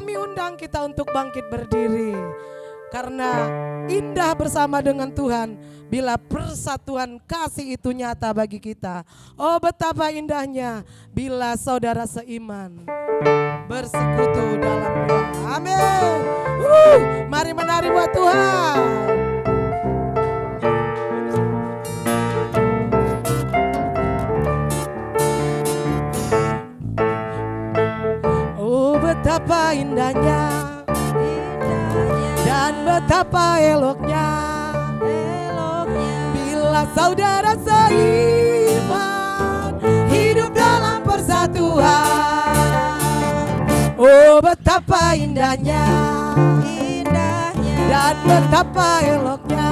Kami undang kita untuk bangkit berdiri. Karena indah bersama dengan Tuhan bila persatuan kasih itu nyata bagi kita. Oh betapa indahnya bila saudara seiman bersekutu dalam doa. Amin. Mari menari buat Tuhan. Oh betapa indahnya dan betapa eloknya bila saudara seiman hidup dalam persatuan. Oh betapa indahnya dan betapa eloknya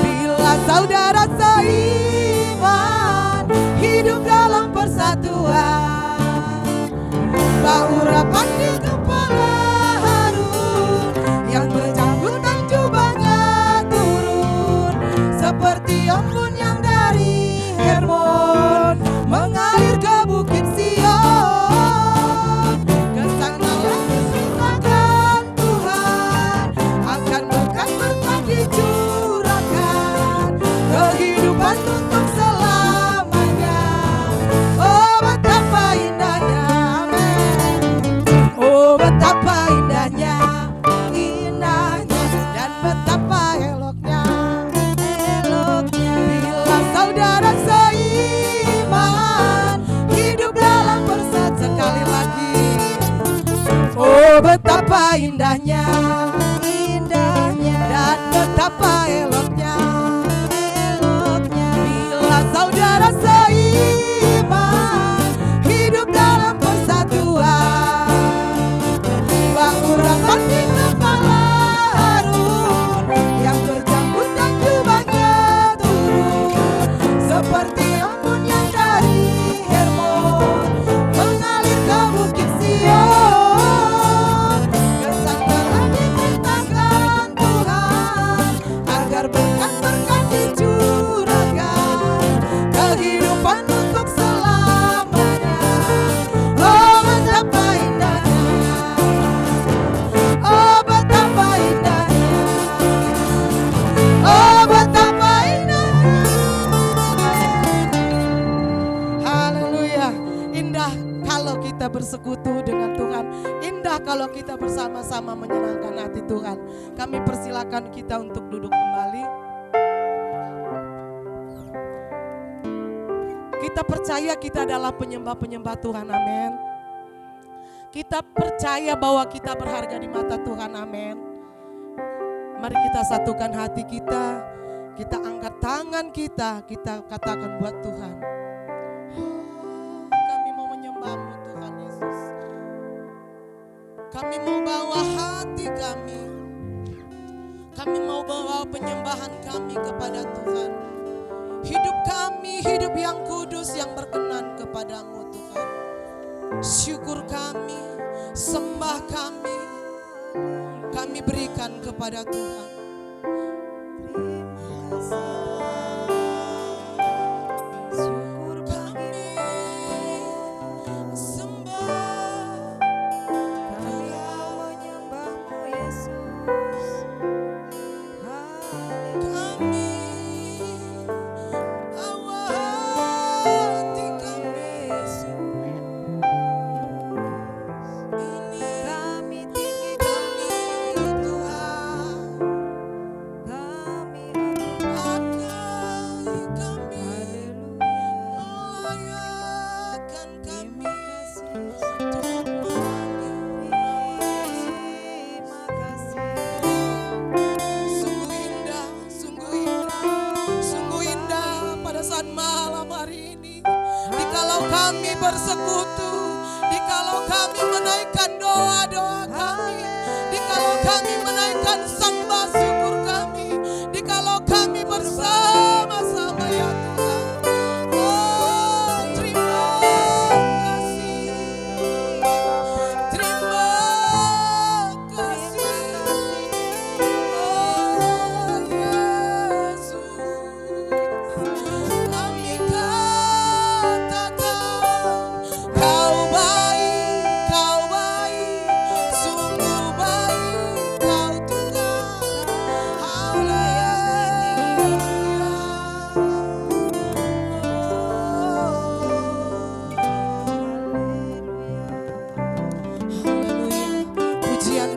bila saudara seiman hidup dalam persatuan. Bau rapat di kepala Harun yang berjanggut dan jubahnya turun seperti embun yang dari Hermon mengalir ke bukit Sion. Kesanalah dicurahkan Tuhan, akan berkat-berkat dicurahkan, kehidupan untuk selamanya. Oh betapa indahnya, oh betapa indahnya, dan betapa eloknya bila saudara seiman hidup dalam persatuan. Sekali lagi, oh betapa indahnya, dan betapa eloknya bila saudara seiman hidup dalam persatuan. Bau rapat di kepala Harun yang berjanggut dan jubahnya turun seperti embun yang dari Hermon mengalir ke bukit Sion. Kesanalah diperintahkan Tuhan agar berkat-berkat dicurahkan, kehidupan untuk selamanya. Oh betapa indahnya, oh betapa indahnya, oh betapa indahnya. Haleluya. Indah kalau kita bersekutu dengan Tuhan. Indah kalau kita bersama-sama menyenangkan hati Tuhan. Kami persilakan kita untuk duduk kembali. Kita percaya kita adalah penyembah-penyembah Tuhan, amin. Kita percaya bahwa kita berharga di mata Tuhan, amin. Mari kita satukan hati kita, kita angkat tangan kita katakan buat Tuhan. Oh, kami mau menyembah-Mu Tuhan Yesus. Kami mau bawa hati kami. Kami mau bawa penyembahan kami kepada Tuhan. Hidup kami, hidup yang kudus yang berkenan kepadamu Tuhan. Syukur kami, sembah kami berikan kepada Tuhan. Terima kasih. Syukur kami, sembah, kami menyembahmu Yesus. Kami bawa hati kami Yesus. Ini kami tinggi Tuhan.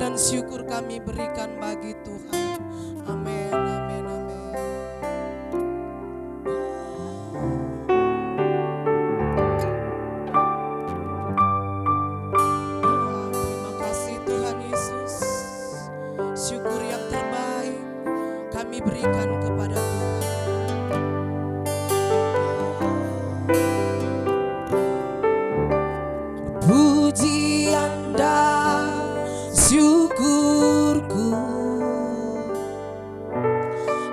dan syukur kami berikan bagi Tuhan. Amin, amin, amin. Terima kasih Tuhan Yesus. Syukur yang terbaik kami berikan kepada Tuhan. Pujian dan syukurku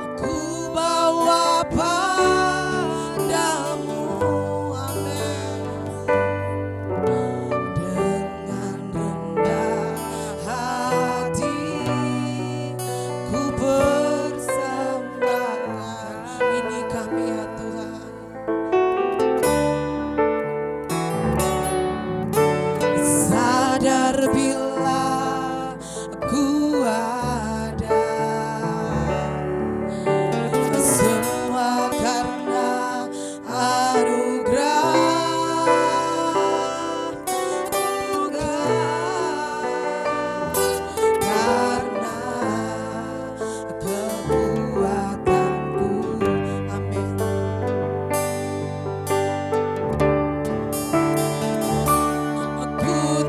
aku bawa padamu, amin. Dengan rendah hati ku persembahkan ini kami ya Tuhan. Sadar bila aku ada semua karena anugerah, bukan karena kekuatanku, amin. Aku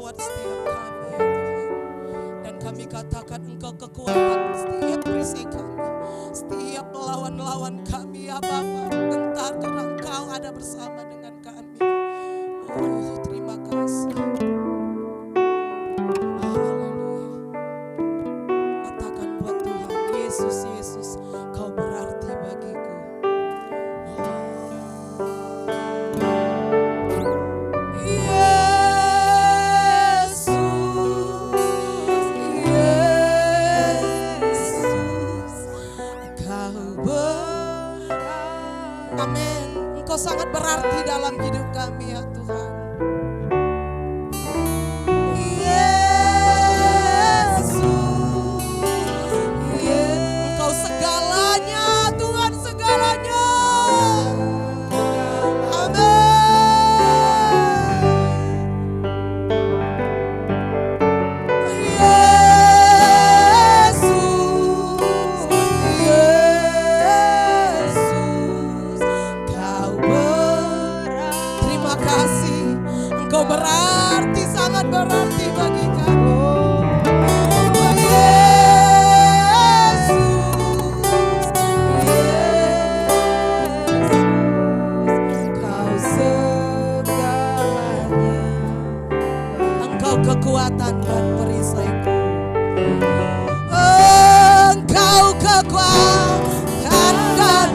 merawat setiap kami ya Tuhan. Dan kami katakan Engkau kekuatan setiap perisai kami, setiap lawan-lawan kami ya Bapa. Gentar karena Engkau ada bersama dengan kami. Oh, terima kasih. Haleluya. Katakan buat Tuhan, Yesus, Yesus, Kau berarti bagiku. Amin. Engkau sangat berarti dalam hidup kami ya Tuhan. Yesus, Engkau segalanya Tuhan, segalanya. Engkau berarti, sangat berarti bagi kami. Yesus, Kau segalanya. Engkau kekuatan dan perisaiku. Engkau kekuatan dan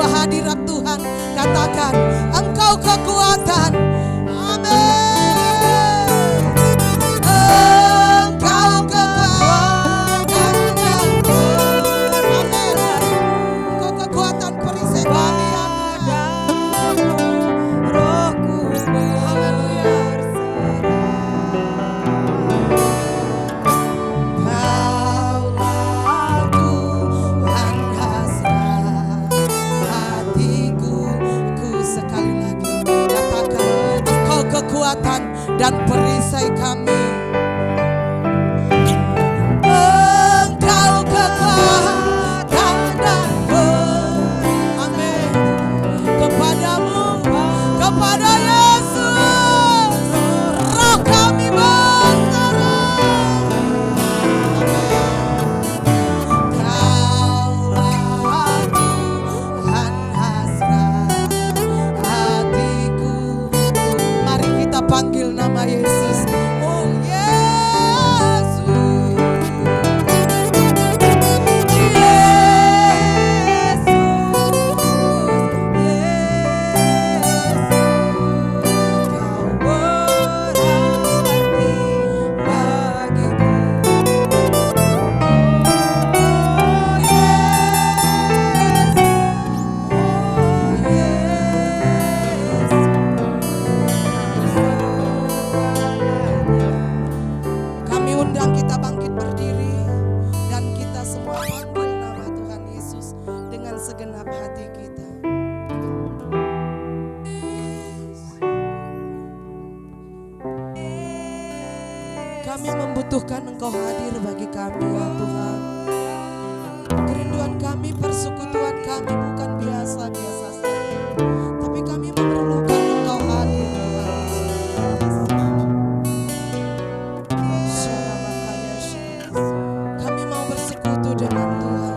hadirat Tuhan, katakan Engkau kekuatan. Amin. Engkau kekuatan. Amin. Engkau kekuatan perisai kami. Rohku haleluya. Kekuatan dan perisai kami. Engkau kekuatan dan amin. Kepadamu, kepada Yesus, roh kami berserah. Kaulah Tuhan hasrat hatiku. Mari kita panggil nama Yesus. Oh Yesus, Yesus, Yesus, Kau berarti bagiku. Oh Yesus, oh Yesus. Kami undang kita bangkit berdiri dan kita semua panggil nama Tuhan Yesus dengan segenap hati kita. Kami membutuhkan Engkau hadir bagi kami ya Tuhan. Kerinduan kami, persekutuan kami bukan biasa-biasa saja, tapi kami memerlukan Engkau hadir Tuhan Yesus. Kami mau bersekutu dengan Tuhan.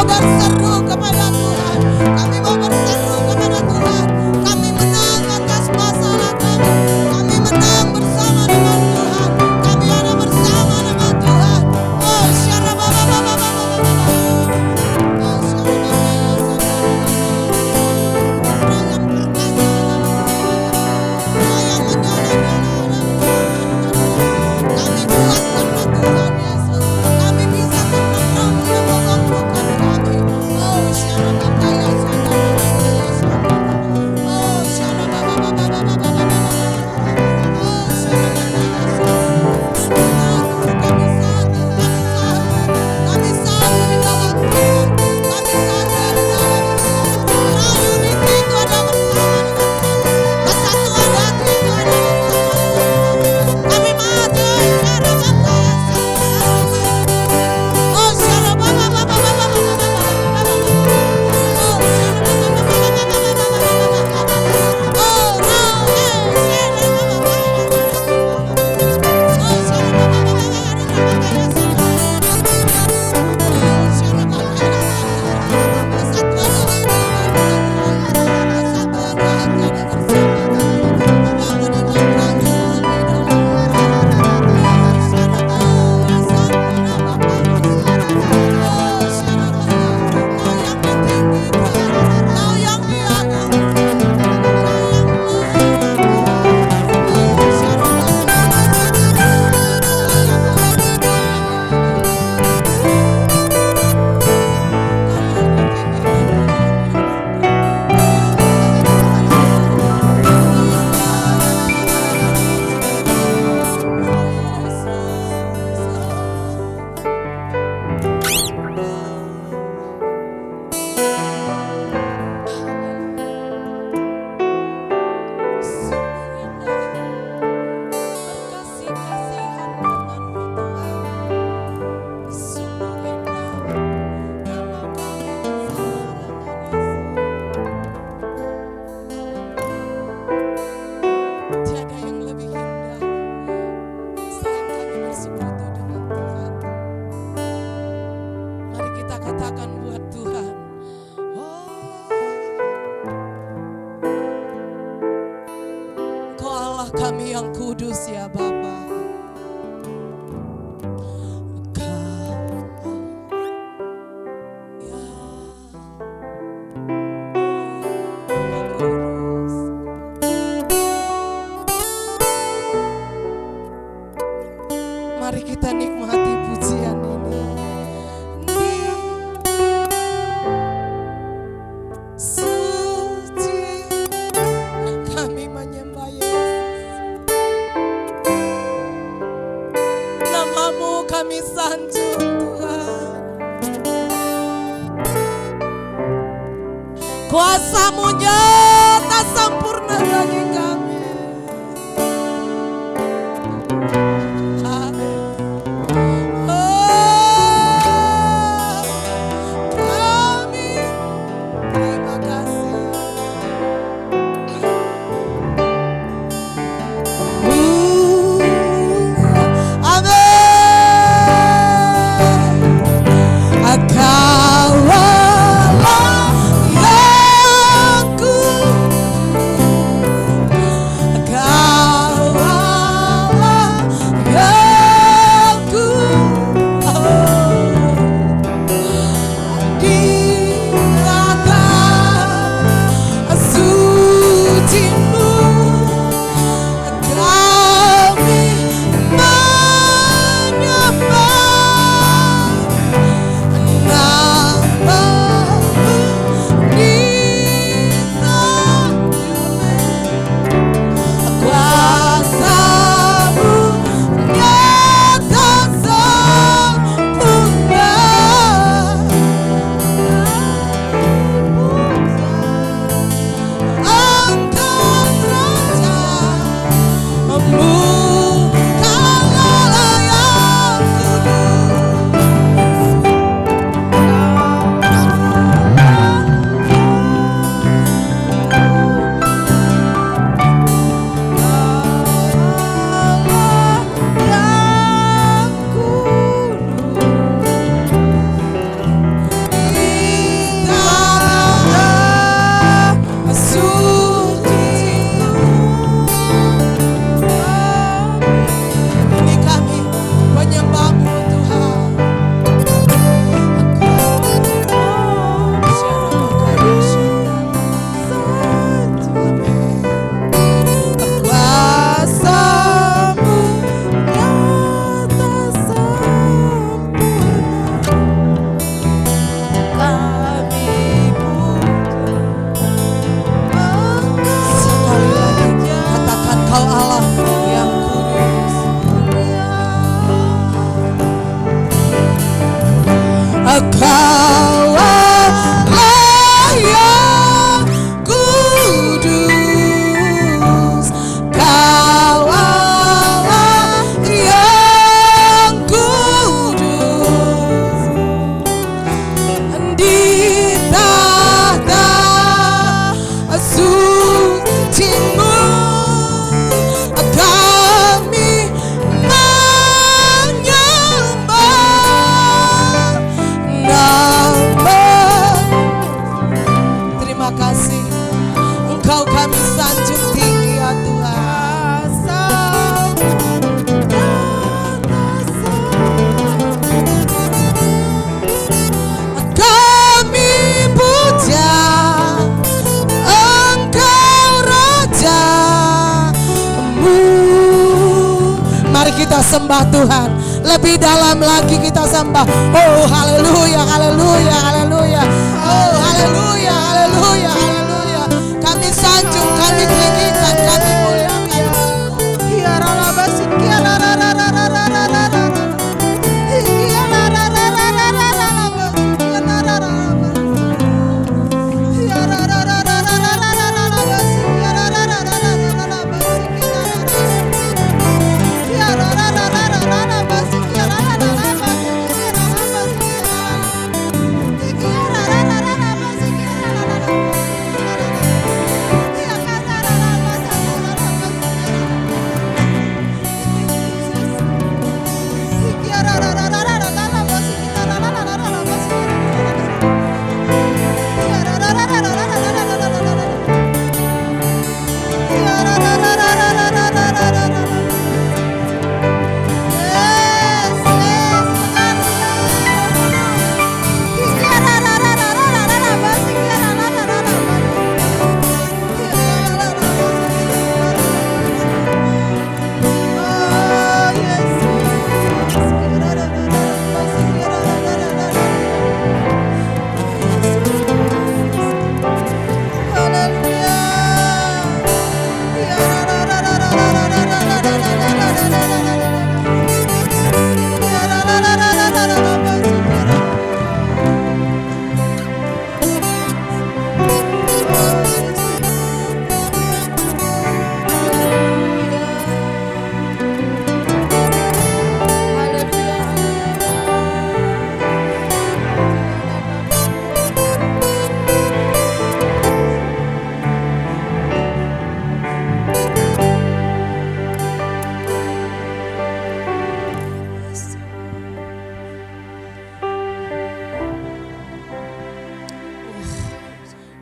mau berseru kepada Tuhan. Kami mau berseru kepada Tuhan. Kami menang atas masalah kami. Kami menang bersama dengan Tuhan. Kami ada bersama dengan Tuhan. Oh, syara baba baba baba baba. Oh, syara baba yang perkasa. Yang menyala-nyala. Kami kuat karena Tuhan Yesus. Kami bisa menang yang memampukan kami. Oh, syara baba ya syara baba ya syara. Oh, syara baba baba baba baba. Oh, syara baba ya syara. Kami satu, kami satu di dalam Tuhan. Kami satu di dalam Tuhan. Unity itu ada bersama dengan kami. Kesatuan hati itu ada bersama dengan kami. Kami maju, syara baba ya syara. Oh, syara baba baba baba baba baba. Oh, syara baba baba baba baba baba. Oh, now, syara baba baba. Oh, syara baba baba baba ya syara. Oh, syara baba ya syara. Kesatuan hati kesatuan hati ada bersama kami. Membangun iman kami lebih dalam. Oh, syara baba ya syara baba ya syara. Oh, syara baba. Kau yang tinggi Tuhan. Kau yang di atas. Kau yang oh, syara baba. Tiada yang lebih indah selain kami bersekutu dengan Tuhan. Mari kita katakan buat Tuhan. Oh, Kau Allah kami yang kudus ya Bapa. Kau ya kudus. Mari kita nikmati pujian ini. Suci kami menyembah Yesus. Namamu kami sanjung Tuhan. Kuasa-Mu nyata sempurna bagi kami. Terima kasih. Amen. Kau Allah yang Engkau Allah yang kudus, Kau Allah yang kudus, di tahta suci-Mu kami menyembah nama. Terima kasih, Engkau kami sanjung tinggi ya Tuhan. Kami puja Engkau Raja-Mu. Mari kita sembah Tuhan. Lebih dalam lagi kita sembah. Oh haleluya, haleluya, haleluya. Oh haleluya, haleluya, haleluya. Kami sanjung, kami tinggikan, kami muliakan.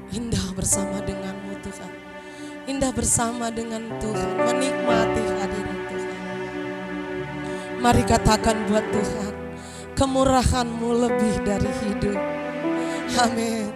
Indah bersama dengan-Mu Tuhan. Indah bersama dengan Tuhan, menikmati hadirat Tuhan. Mari katakan buat Tuhan, kemurahan-Mu lebih dari hidup. Amin.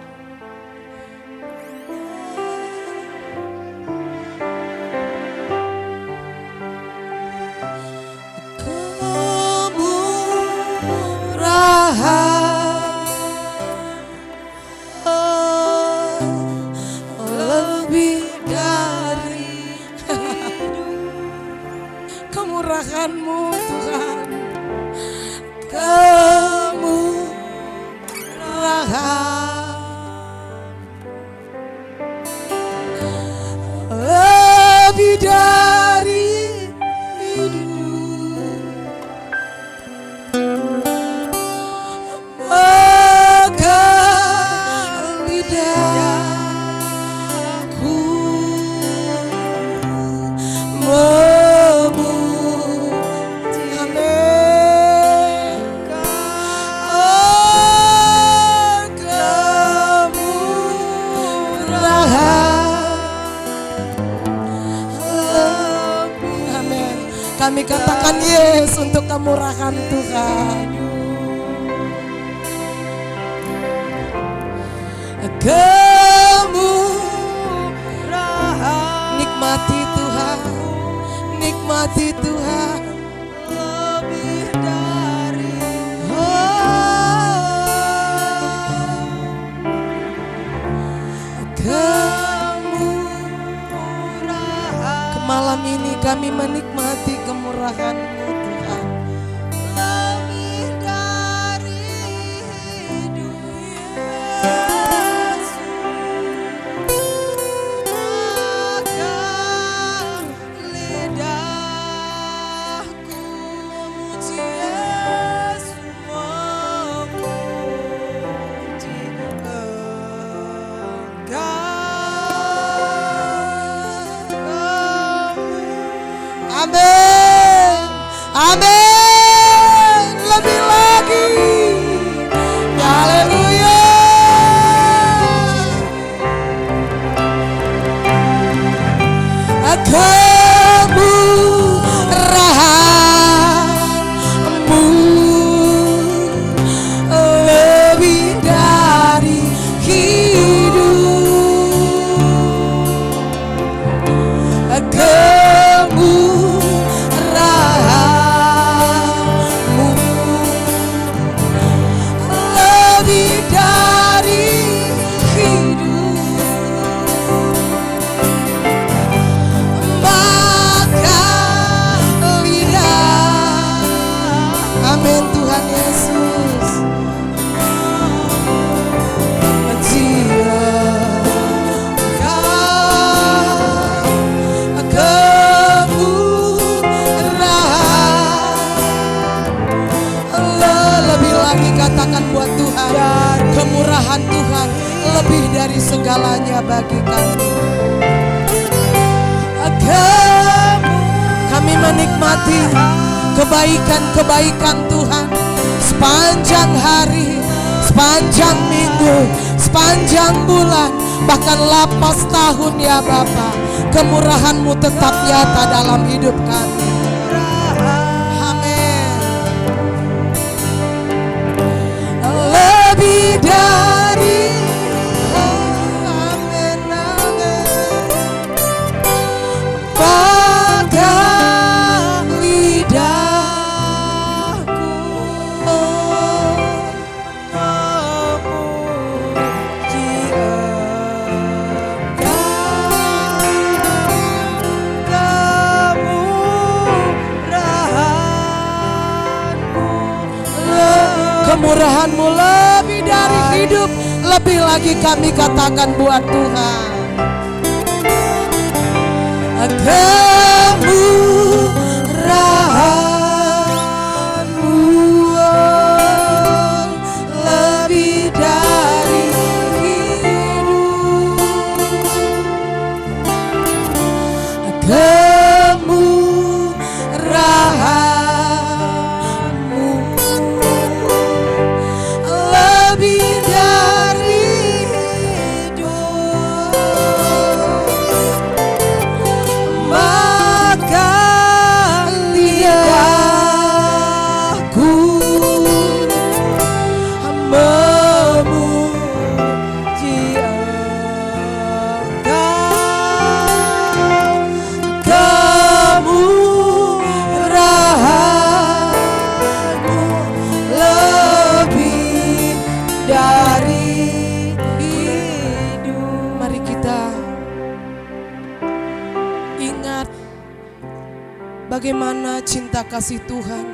Kemurahan-Mu Tuhan, kemurahan lebih dari hidup, maka lidahku kami katakan yes untuk kemurahan Tuhan. Kemurahan, nikmati Tuhan, nikmati Tuhan. Lebih dari kemurahan. Malam ini kami menikmati kemurahan-Mu Tuhan. Lebih dari segalanya bagi kami. Kami menikmati kebaikan-kebaikan Tuhan sepanjang hari, sepanjang minggu, sepanjang bulan, bahkan lapas tahun ya Bapa. Kemurahan-Mu tetap nyata dalam hidup kami. Amin. Lebih dari amin, amin. Pada lidahku kemurahan-Mu lebih dari hidup, lebih lagi kami katakan buat Tuhan. Kemurahan-Mu lebih dari hidup, kemurahan-Mu lebih dari hidup, maka lidahku memuji Engkau. Kemurahan-Mu lebih dari hidup. Mari kita ingat bagaimana cinta kasih Tuhan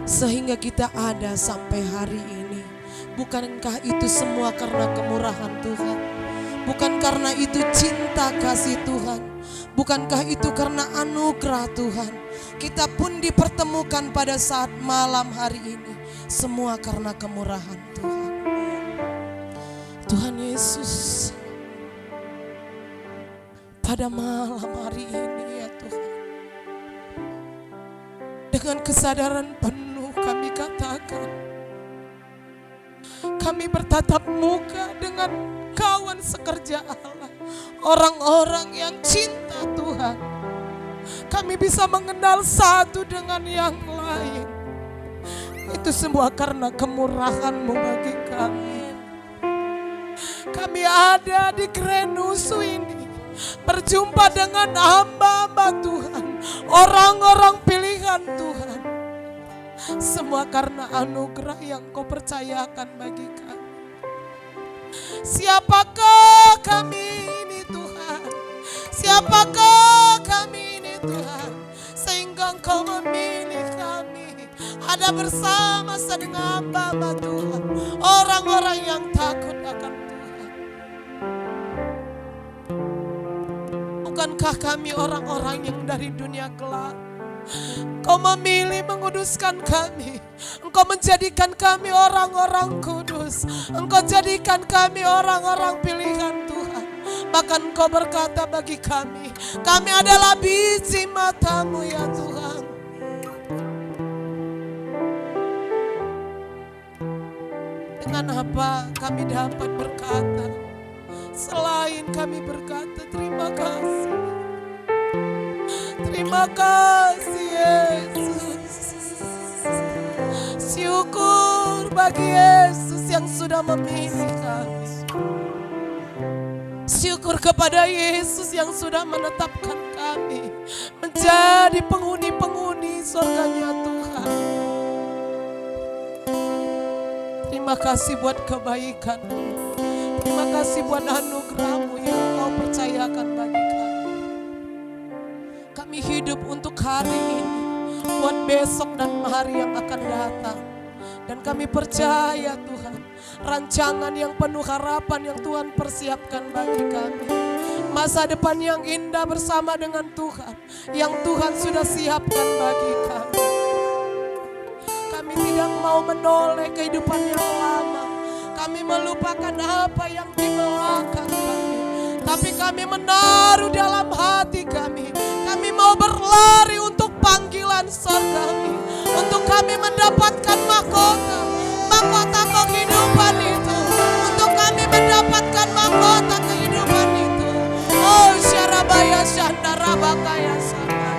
sehingga kita ada sampai hari ini. Bukankah itu semua karena kemurahan Tuhan? Bukan karena itu cinta kasih Tuhan? Bukankah itu karena anugerah Tuhan? Kita pun dipertemukan pada saat malam hari ini. Semua karena kemurahan Tuhan. Tuhan Yesus, pada malam hari ini ya Tuhan, dengan kesadaran penuh kami katakan, kami bertatap muka dengan kawan sekerja Allah, orang-orang yang cinta Tuhan. Kami bisa mengenal satu dengan yang lain. Itu semua karena kemurahan-Mu bagi kami. Kami ada di Grenusu ini, berjumpa dengan hamba-hamba Tuhan, orang-orang pilihan Tuhan. Semua karena anugerah yang Kau percayakan bagi kami. Siapakah kami ini Tuhan? Siapakah kami ini Tuhan? Sehingga Engkau memilih kami ada bersama dengan hamba-hamba Tuhan, orang-orang yang takut akan Tuhan. Bukankah kami orang-orang yang dari dunia gelap? Engkau memilih menguduskan kami. Engkau menjadikan kami orang-orang kudus. Engkau jadikan kami orang-orang pilihan Tuhan. Bahkan Engkau berkata bagi kami, kami adalah biji mata-Mu ya Tuhan. Dengan apa kami dapat berkata selain kami berkata terima kasih. Terima kasih Yesus. Syukur bagi Yesus yang sudah memilih kami. Syukur kepada Yesus yang sudah menetapkan kami menjadi penghuni-penghuni surganya Tuhan. Terima kasih buat kebaikan-Mu. Terima kasih buat anugerah-Mu yang Kau percayakan bagi kami. Kami hidup untuk hari ini, buat besok dan hari yang akan datang. Dan kami percaya Tuhan, rancangan yang penuh harapan yang Tuhan persiapkan bagi kami. Masa depan yang indah bersama dengan Tuhan, yang Tuhan sudah siapkan bagi kami. Kami tidak mau menoleh kehidupan yang lama. Kami melupakan apa yang di belakang kami. Tapi kami menaruh dalam hati kami. Kami mau berlari untuk panggilan surgawi. Untuk kami mendapatkan mahkota. Mahkota kehidupan itu. Untuk kami mendapatkan mahkota kehidupan itu. Oh Syarabaya Shandarabakaya Sana.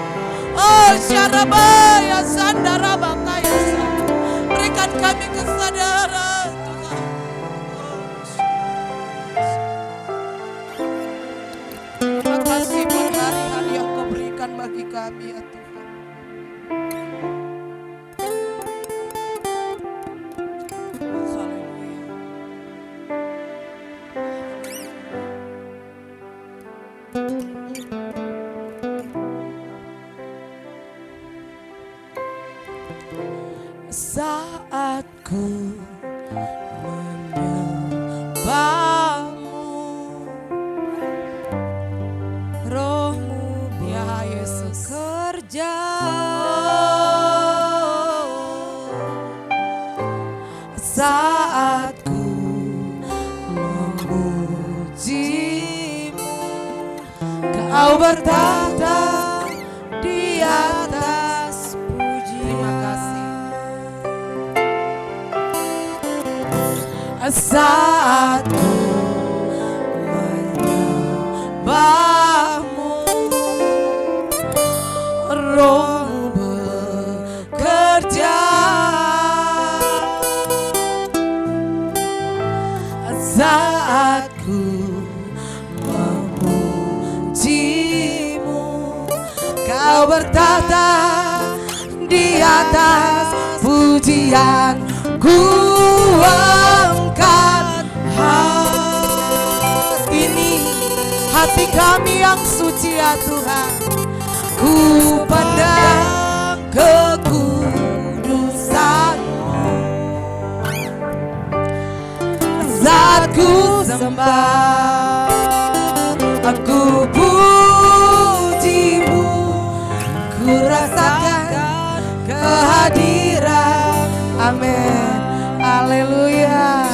Oh Syarabaya Sandarabakaya Sana. Berikan kami kesadaran Tuhan. Terima kasih buat hari-hari yang Kau berikan bagi kami ya Tuhan. Saat ku menyembahmu, Roh-Mu ya Yesus kerja. Saat ku memuji-Mu, Kau bertahta di atas puji. Terima kasih. Saat ku menyembahmu, Roh-Mu bekerja. Saat ku memuji-Mu, Kau bertahta di atas pujian. Ku angkat hati kami yang suci ya Tuhan. Ku pandang kekudusan-Mu. Saat ku sembah, aku puji-Mu, ku rasakan kehadiran. Amin. Haleluya.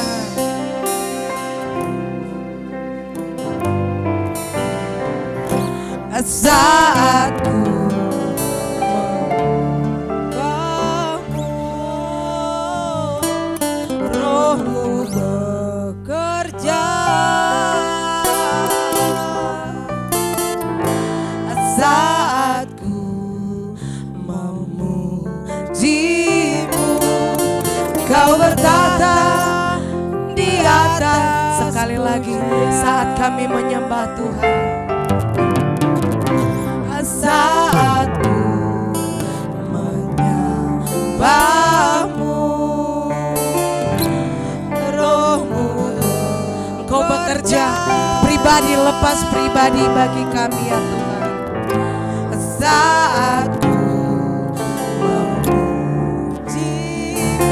Saat ku menyembahmu, Roh-Mu bekerja. Saat ku memuji-Mu, Kau bertahta di atas. Sekali lagi, saat kami menyembah Tuhan. Saat ku menyembah-Mu, Roh-Mu Engkau bekerja pribadi lepas pribadi bagi kami ya Tuhan. Saat ku memuji-Mu,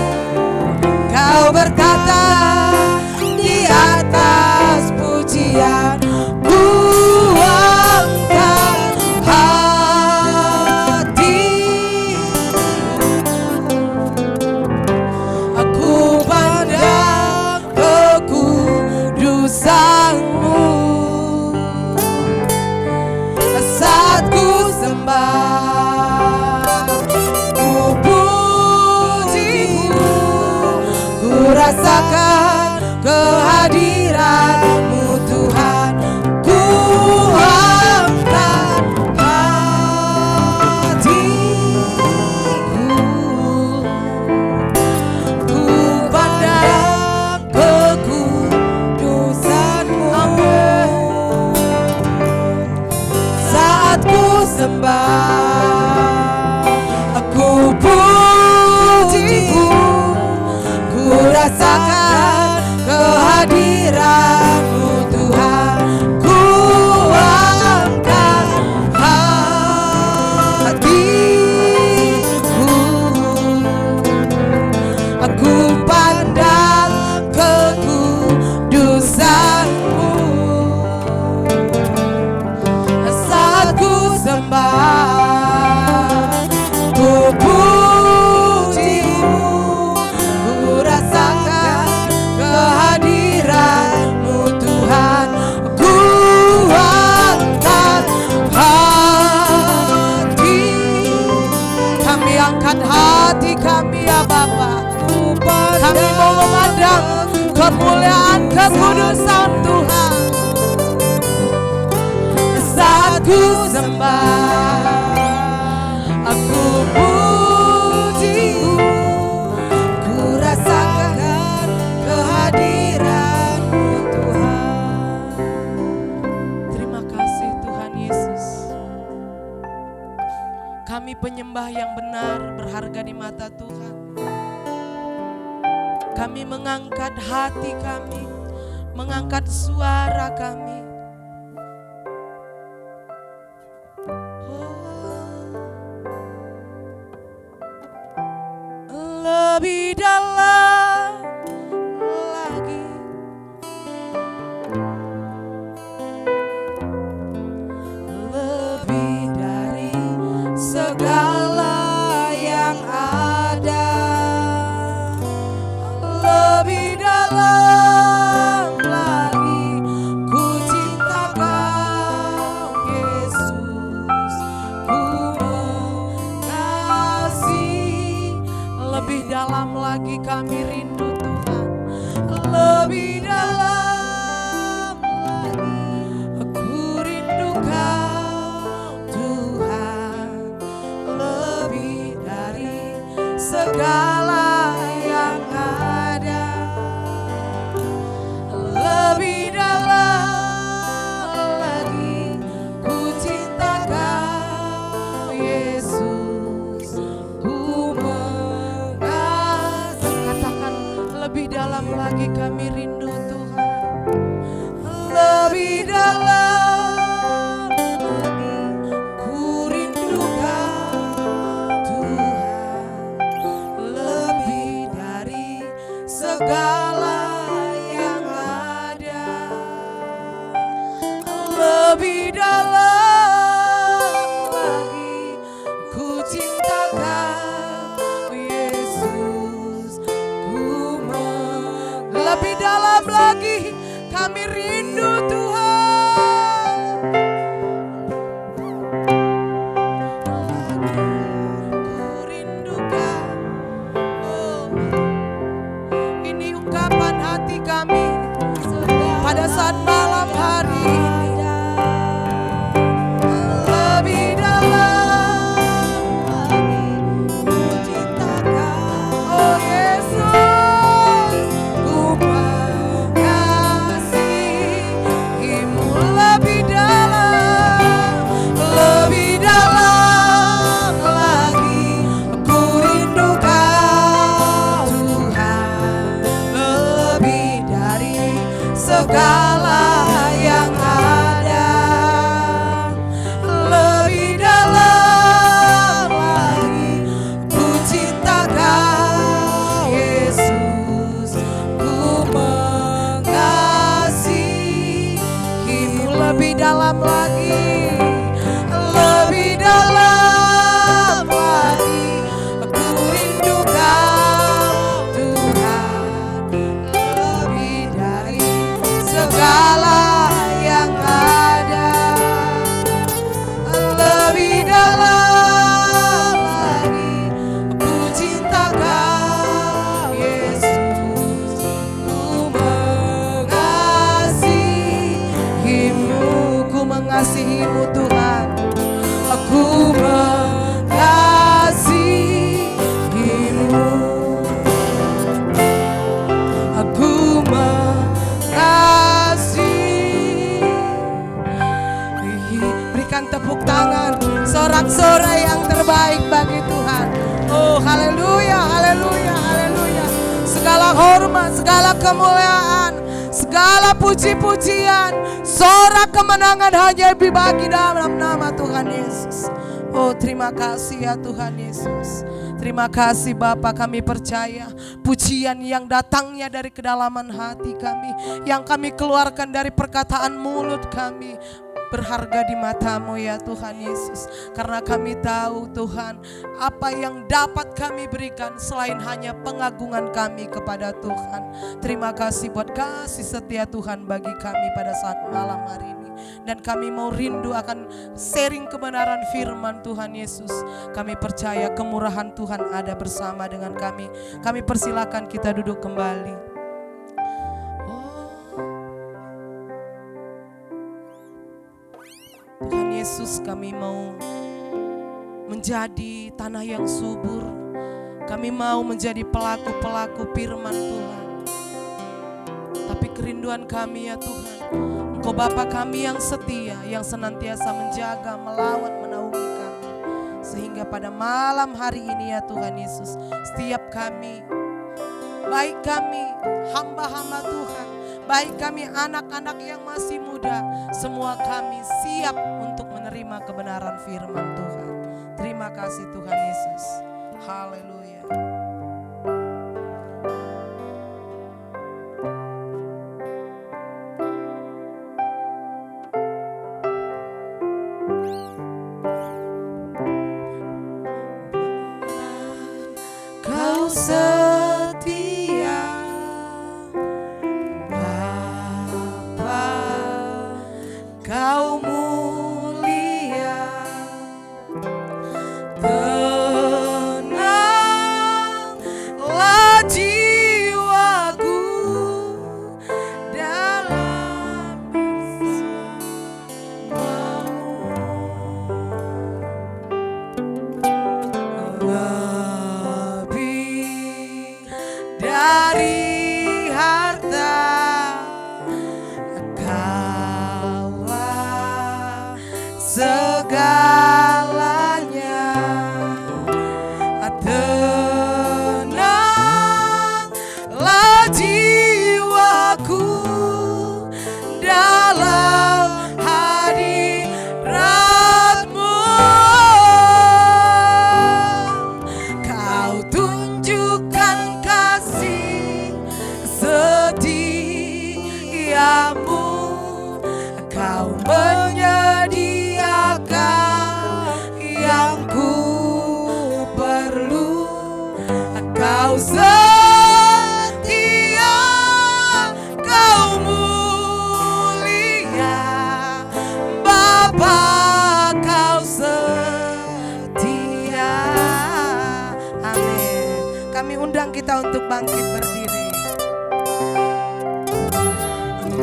Kau berkata di atas pujian. Ku angkat hati, aku pandang kekudusan-Mu. Saat ku sembah, ku puji-Mu, ku rasakan kehadiran-Mu Tuhan. Ku angkat hatiku, ku pandang kekudusan-Mu. Saat ku sembah, aku puji-Mu, ku rasakan kehadiran-Mu Tuhan. Ku angkat hatiku, aku pandang kekudusan-Mu. Saat ku sembah, ku puji-Mu, ku rasakan kemuliaan kekudusan Tuhan. Saat ku sembah, aku puji-Mu, ku rasakan kehadiran-Mu Tuhan. Terima kasih Tuhan Yesus. Kami penyembah yang benar, berharga di mata Tuhan. Kami mengangkat hati kami, mengangkat suara kami. Lebih dalam lagi, lebih dari segala yang ada, lebih dalam lagi ku cinta Kau Yesus, ku mengasihi. Lebih dalam lagi kami rindu Tuhan, lebih dalam lagi aku rindu Kau Tuhan, lebih dari segala yang ada, lebih dalam lagi ku cinta Kau Yesus, ku mengasihi. Katakan lebih dalam lagi kami rindu Tuhan, lebih dalam lagi ku rindu Kau Tuhan, lebih dari segala yang ada, lebih dalam lagi ku cinta Kau Yesus, ku lebih dalam lagi kami rindu Tuhan, ku rindu Kau. Oh, ini ungkapan hati kami pada saat malam hari ini. Lebih dalam lagi ku cinta Kau, oh Yesus, ku mengasihi-Mu. Lebih dalam lagi ku rindu Kau Tuhan, lebih dari segala yang ada, lebih dalam lagi ku cinta Kau Yesus, ku mengasihi-Mu. Lebih dalam lagi, lebih dalam lagi ku rindu Kau Tuhan, lebih dari segala yang ada, lebih dalam lagi ku cinta Kau Yesus, ku mengasihi-Mu, ku mengasihi-Mu Tuhan, aku mengasihi-Mu, aku mengasihi. Berikan tepuk tangan, sorak-sorai yang terbaik bagi Tuhan. Oh haleluya, haleluya, haleluya. Segala hormat, segala kemuliaan, segala puji-pujian, sorak kemenangan hanya dibagi dalam nama Tuhan Yesus. Oh terima kasih ya Tuhan Yesus. Terima kasih Bapa, kami percaya pujian yang datangnya dari kedalaman hati kami, yang kami keluarkan dari perkataan mulut kami, berharga di mata-Mu ya Tuhan Yesus. Karena kami tahu Tuhan, apa yang dapat kami berikan selain hanya pengagungan kami kepada Tuhan. Terima kasih buat kasih setia Tuhan bagi kami pada saat malam hari ini. Dan kami mau rindu akan sharing kebenaran firman Tuhan Yesus. Kami percaya kemurahan Tuhan ada bersama dengan kami. Kami persilakan kita duduk kembali. Tuhan Yesus, kami mau menjadi tanah yang subur. Kami mau menjadi pelaku-pelaku firman Tuhan. Tapi kerinduan kami ya Tuhan, Engkau Bapa kami yang setia, yang senantiasa menjaga, melawat, menaungi kami. Sehingga pada malam hari ini ya Tuhan Yesus, setiap kami, baik kami hamba-hamba Tuhan, baik kami anak-anak yang masih muda, semua kami siap untuk menerima kebenaran firman Tuhan. Terima kasih Tuhan Yesus. Haleluya. Kau setia, Bapa, Kau mulia, tenanglah jiwaku dalam bersamamu. Lebih dari harta, Kaulah segalanya. Tenanglah jiwaku dalam hadirat-Mu. Kau tunjukkan kasih setiamu. Kau menyediakan yang ku perlu. Kau setia, Kau mulia, Bapa, Kau setia. Amin. Kami undang kita untuk bangkit berdiri.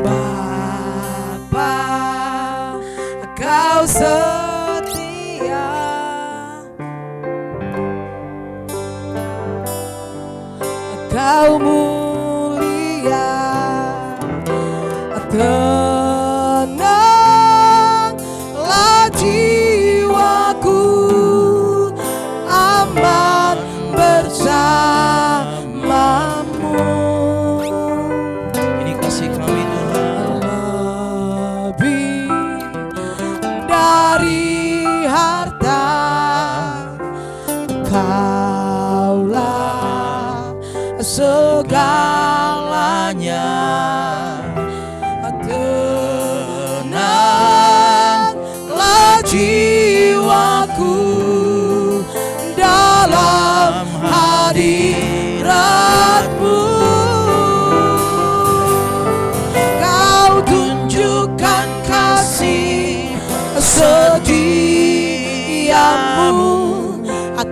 Bapa, Kau setia, Kau mulia, tenanglah jiwaku, aman bersamamu. Ini kasih kami Tuhan. Lebih dari harta, Kaulah segalanya. Tenanglah jiwaku dalam hadirat-Mu. Kau tunjukkan kasih setiamu.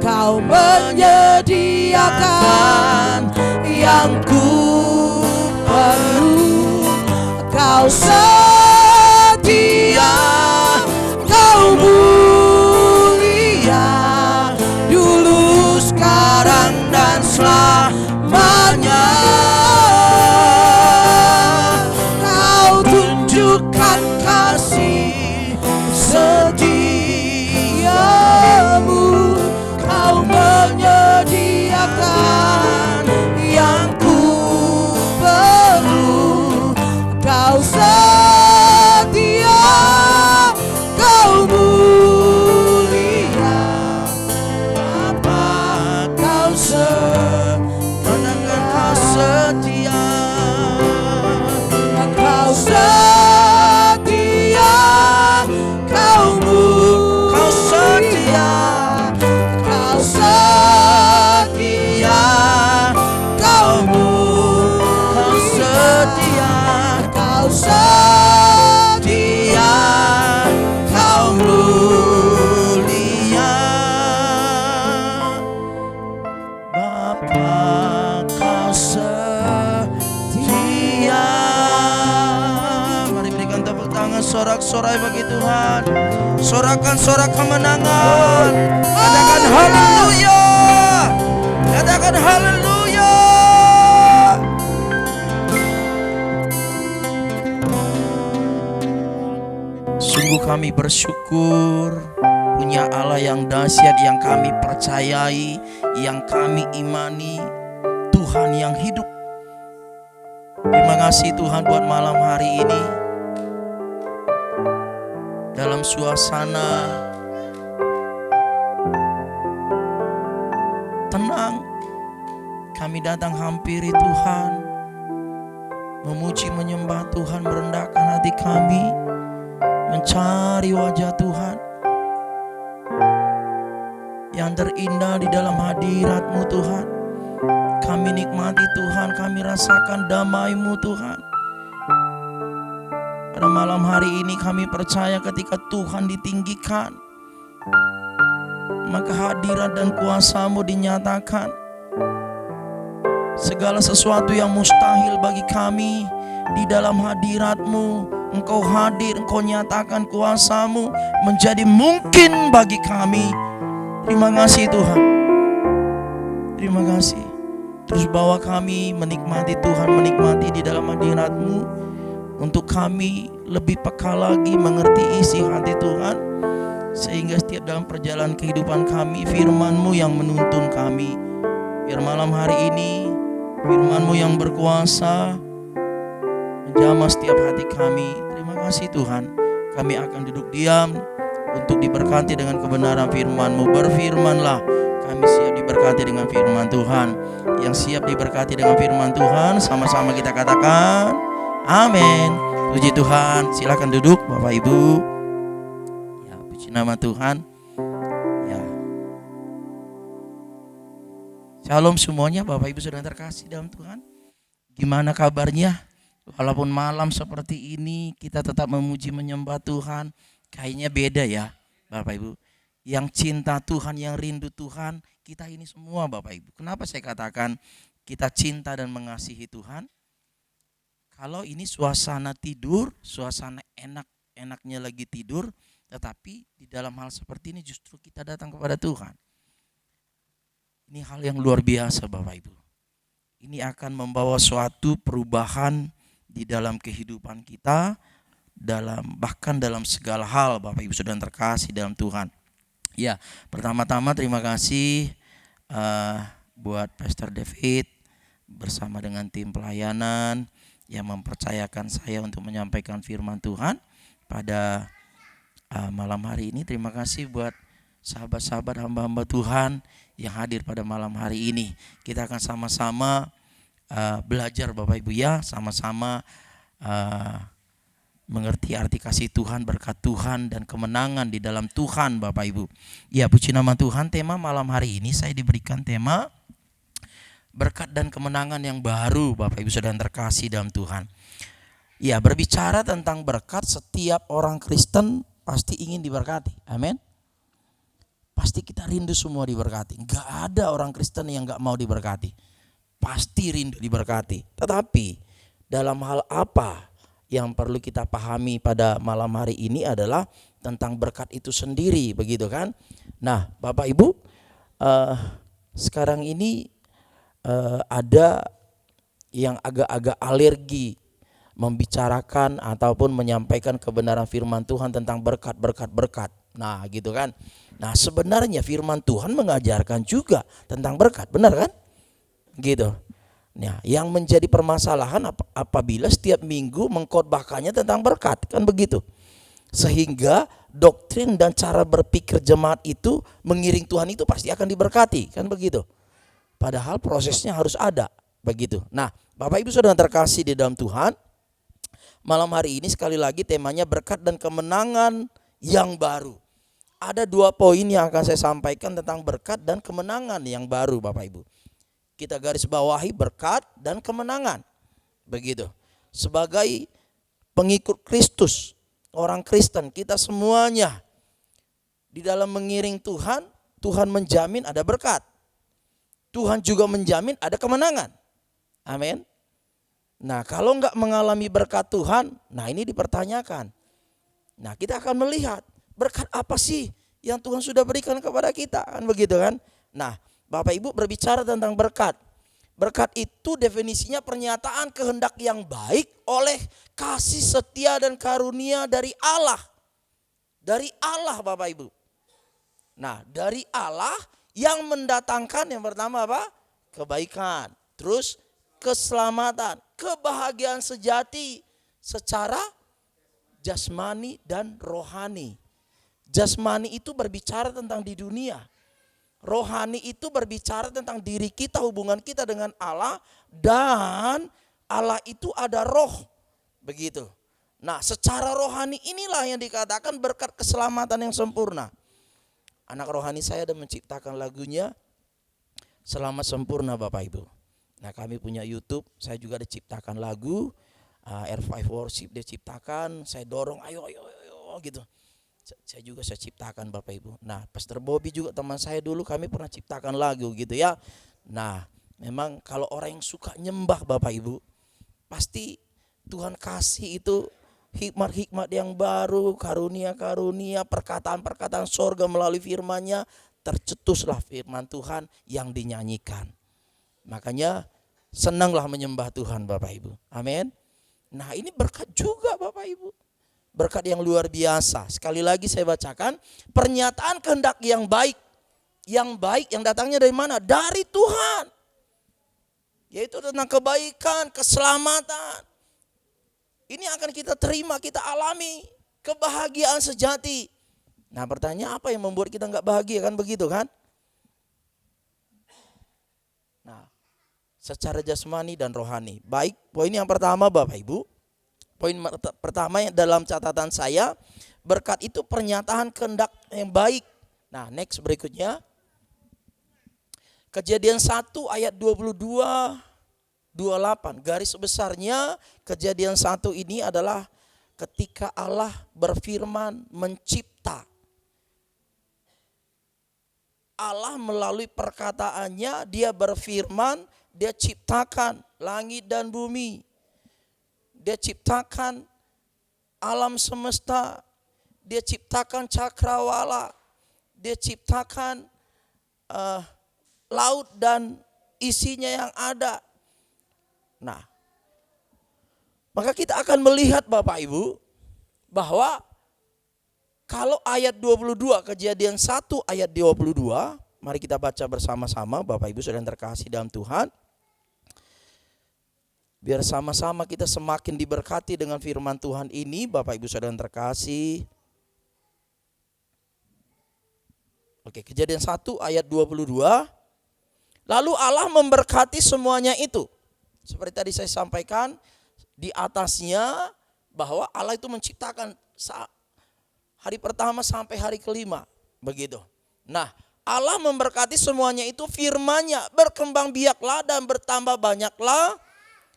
Kau menyediakan yang ku perlu. Kau setia, Kau mulia, dulu, sekarang, dan selamanya. Kau tunjukkan kasih setiamu. Kau menyediakan yang ku bersorak-sorai bagi Tuhan. Sorakan sorak kemenangan. Katakan haleluya. Katakan haleluya. Sungguh kami bersyukur punya Allah yang dahsyat, yang kami percayai, yang kami imani, Tuhan yang hidup. Terima kasih Tuhan buat malam hari ini. Dalam suasana tenang, kami datang hampiri Tuhan, memuji menyembah Tuhan, merendahkan hati kami, mencari wajah Tuhan. Yang terindah di dalam hadirat-Mu Tuhan. Kami nikmati Tuhan, kami rasakan damai-Mu Tuhan. Pada malam hari ini kami percaya ketika Tuhan ditinggikan, maka hadirat dan kuasa-Mu dinyatakan. Segala sesuatu yang mustahil bagi kami, di dalam hadirat-Mu, Engkau hadir, Engkau nyatakan kuasa-Mu menjadi mungkin bagi kami. Terima kasih Tuhan. Terima kasih. Terus bawa kami menikmati Tuhan, menikmati di dalam hadirat-Mu, untuk kami lebih peka lagi mengerti isi hati Tuhan, sehingga setiap dalam perjalanan kehidupan kami, firman-Mu yang menuntun kami. Biar malam hari ini firman-Mu yang berkuasa menjamah setiap hati kami. Terima kasih Tuhan. Kami akan duduk diam untuk diberkati dengan kebenaran firman-Mu. Berfirmanlah, kami siap diberkati dengan firman Tuhan. Yang siap diberkati dengan firman Tuhan, sama-sama kita katakan amin. Puji Tuhan. Silakan duduk Bapak Ibu. Ya, puji nama Tuhan. Ya. Shalom semuanya Bapak Ibu Saudara terkasih dalam Tuhan. Gimana kabarnya? Walaupun malam seperti ini kita tetap memuji menyembah Tuhan. Kayaknya beda ya Bapak Ibu. Yang cinta Tuhan, yang rindu Tuhan, kita ini semua Bapak Ibu. Kenapa saya katakan kita cinta dan mengasihi Tuhan? Kalau ini suasana tidur, suasana enak-enaknya lagi tidur, tetapi di dalam hal seperti ini justru kita datang kepada Tuhan. Ini hal yang luar biasa Bapak Ibu. Ini akan membawa suatu perubahan di dalam kehidupan kita, bahkan dalam segala hal Bapak Ibu Saudara terkasih dalam Tuhan. Ya, pertama-tama terima kasih buat Pastor David bersama dengan tim pelayanan yang mempercayakan saya untuk menyampaikan firman Tuhan pada malam hari ini. Terima kasih buat sahabat-sahabat hamba-hamba Tuhan yang hadir pada malam hari ini. Kita akan sama-sama belajar Bapak Ibu ya, sama-sama mengerti arti kasih Tuhan, berkat Tuhan, dan kemenangan di dalam Tuhan Bapak Ibu. Ya, puji nama Tuhan. Tema malam hari ini saya diberikan tema berkat dan kemenangan yang baru Bapak Ibu Saudara terkasih dalam Tuhan. Ya, berbicara tentang berkat, setiap orang Kristen pasti ingin diberkati. Amin. Pasti kita rindu semua diberkati. Gak ada orang Kristen yang gak mau diberkati. Pasti rindu diberkati. Tetapi dalam hal apa yang perlu kita pahami pada malam hari ini adalah tentang berkat itu sendiri, begitu kan? Nah, Bapak Ibu, sekarang ini ada yang agak-agak alergi membicarakan ataupun menyampaikan kebenaran firman Tuhan tentang berkat. Nah, gitu kan? Nah, sebenarnya firman Tuhan mengajarkan juga tentang berkat, benar kan? Gitu. Nah, yang menjadi permasalahan apabila setiap minggu mengkhotbahkannya tentang berkat, kan begitu. Sehingga doktrin dan cara berpikir jemaat itu mengiring Tuhan itu pasti akan diberkati, kan begitu. Padahal prosesnya harus ada, begitu. Nah, Bapak Ibu Saudara terkasih di dalam Tuhan, malam hari ini sekali lagi temanya berkat dan kemenangan yang baru. Ada 2 poin yang akan saya sampaikan tentang berkat dan kemenangan yang baru Bapak Ibu. Kita garis bawahi berkat dan kemenangan. Begitu. Sebagai pengikut Kristus, orang Kristen, kita semuanya di dalam mengiring Tuhan, Tuhan menjamin ada berkat. Tuhan juga menjamin ada kemenangan. Amin. Nah, kalau enggak mengalami berkat Tuhan, nah ini dipertanyakan. Nah, kita akan melihat berkat apa sih yang Tuhan sudah berikan kepada kita, kan begitu kan? Nah, Bapak Ibu berbicara tentang berkat. Berkat itu definisinya pernyataan kehendak yang baik oleh kasih setia dan karunia dari Allah. Dari Allah Bapak Ibu. Nah, dari Allah yang mendatangkan yang pertama apa? Kebaikan. Terus keselamatan, kebahagiaan sejati secara jasmani dan rohani. Jasmani itu berbicara tentang di dunia. Rohani itu berbicara tentang diri kita, hubungan kita dengan Allah, dan Allah itu ada roh. Begitu. Nah, secara rohani inilah yang dikatakan berkat keselamatan yang sempurna. Anak rohani saya ada menciptakan lagunya Selamat Sempurna Bapak Ibu. Nah, kami punya YouTube, saya juga diciptakan lagu R5 Worship dia ciptakan, saya dorong ayo gitu. Saya ciptakan Bapak Ibu. Nah, Pastor Bobby juga teman saya dulu, kami pernah ciptakan lagu gitu ya. Nah, memang kalau orang yang suka nyembah Bapak Ibu, pasti Tuhan kasih itu hikmat-hikmat yang baru, karunia-karunia, perkataan-perkataan sorga melalui firman-Nya, tercetuslah firman Tuhan yang dinyanyikan. Makanya senanglah menyembah Tuhan Bapak Ibu. Amin. Nah, ini berkat juga Bapak Ibu. Berkat yang luar biasa. Sekali lagi saya bacakan, pernyataan kehendak yang baik. Yang baik yang datangnya dari mana? Dari Tuhan. Yaitu tentang kebaikan, keselamatan. Ini akan kita terima, kita alami. Kebahagiaan sejati. Nah, pertanyaan apa yang membuat kita enggak bahagia, kan begitu kan? Nah, secara jasmani dan rohani. Baik, poin yang pertama Bapak Ibu. Poin pertama yang dalam catatan saya, berkat itu pernyataan kehendak yang baik. Nah, next berikutnya. Kejadian 1 ayat 22, 28. Garis besarnya Kejadian 1 ini adalah ketika Allah berfirman mencipta. Allah melalui perkataannya dia berfirman, dia ciptakan langit dan bumi. Dia ciptakan alam semesta, dia ciptakan cakrawala, dia ciptakan laut dan isinya yang ada. Nah, maka kita akan melihat Bapak Ibu bahwa kalau ayat 22, Kejadian 1 ayat 22, mari kita baca bersama-sama Bapak Ibu saudara yang terkasih dalam Tuhan. Biar sama-sama kita semakin diberkati dengan firman Tuhan ini, Bapak Ibu saudara yang terkasih. Oke, Kejadian 1 ayat 22. Lalu Allah memberkati semuanya itu. Seperti tadi saya sampaikan, di atasnya bahwa Allah itu menciptakan hari pertama sampai hari kelima. Begitu. Nah, Allah memberkati semuanya itu, firman-Nya, berkembang biaklah dan bertambah banyaklah,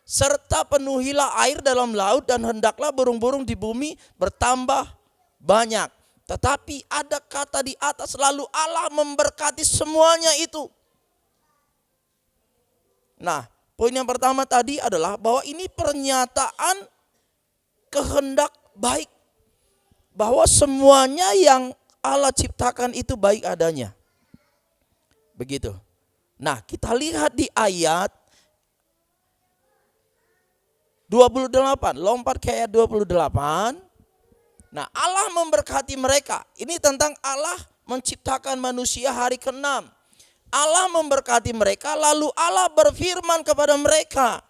serta penuhilah air dalam laut dan hendaklah burung-burung di bumi bertambah banyak. Tetapi ada kata di atas, lalu Allah memberkati semuanya itu. Nah, poin yang pertama tadi adalah bahwa ini pernyataan kehendak baik. Bahwa semuanya yang Allah ciptakan itu baik adanya. Begitu. Nah, kita lihat di ayat 28, lompat ke ayat 28. Nah, Allah memberkati mereka. Ini tentang Allah menciptakan manusia hari ke-6. Allah memberkati mereka, lalu Allah berfirman kepada mereka,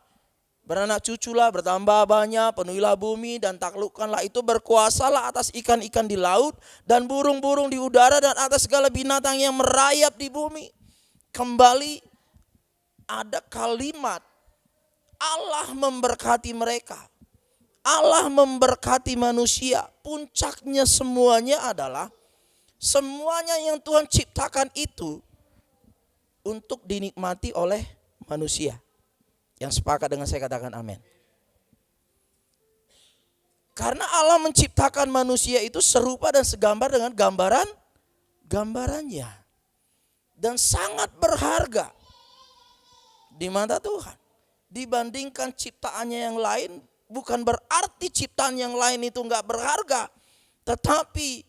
beranak cuculah, bertambah banyak, penuhilah bumi dan taklukkanlah itu, berkuasalah atas ikan-ikan di laut dan burung-burung di udara dan atas segala binatang yang merayap di bumi. Kembali ada kalimat Allah memberkati mereka. Allah memberkati manusia. Puncaknya semuanya adalah semuanya yang Tuhan ciptakan itu untuk dinikmati oleh manusia. Yang sepakat dengan saya katakan amin. Karena Allah menciptakan manusia itu serupa dan segambar dengan gambarannya. Dan sangat berharga di mata Tuhan. Dibandingkan ciptaannya yang lain, bukan berarti ciptaan yang lain itu enggak berharga. Tetapi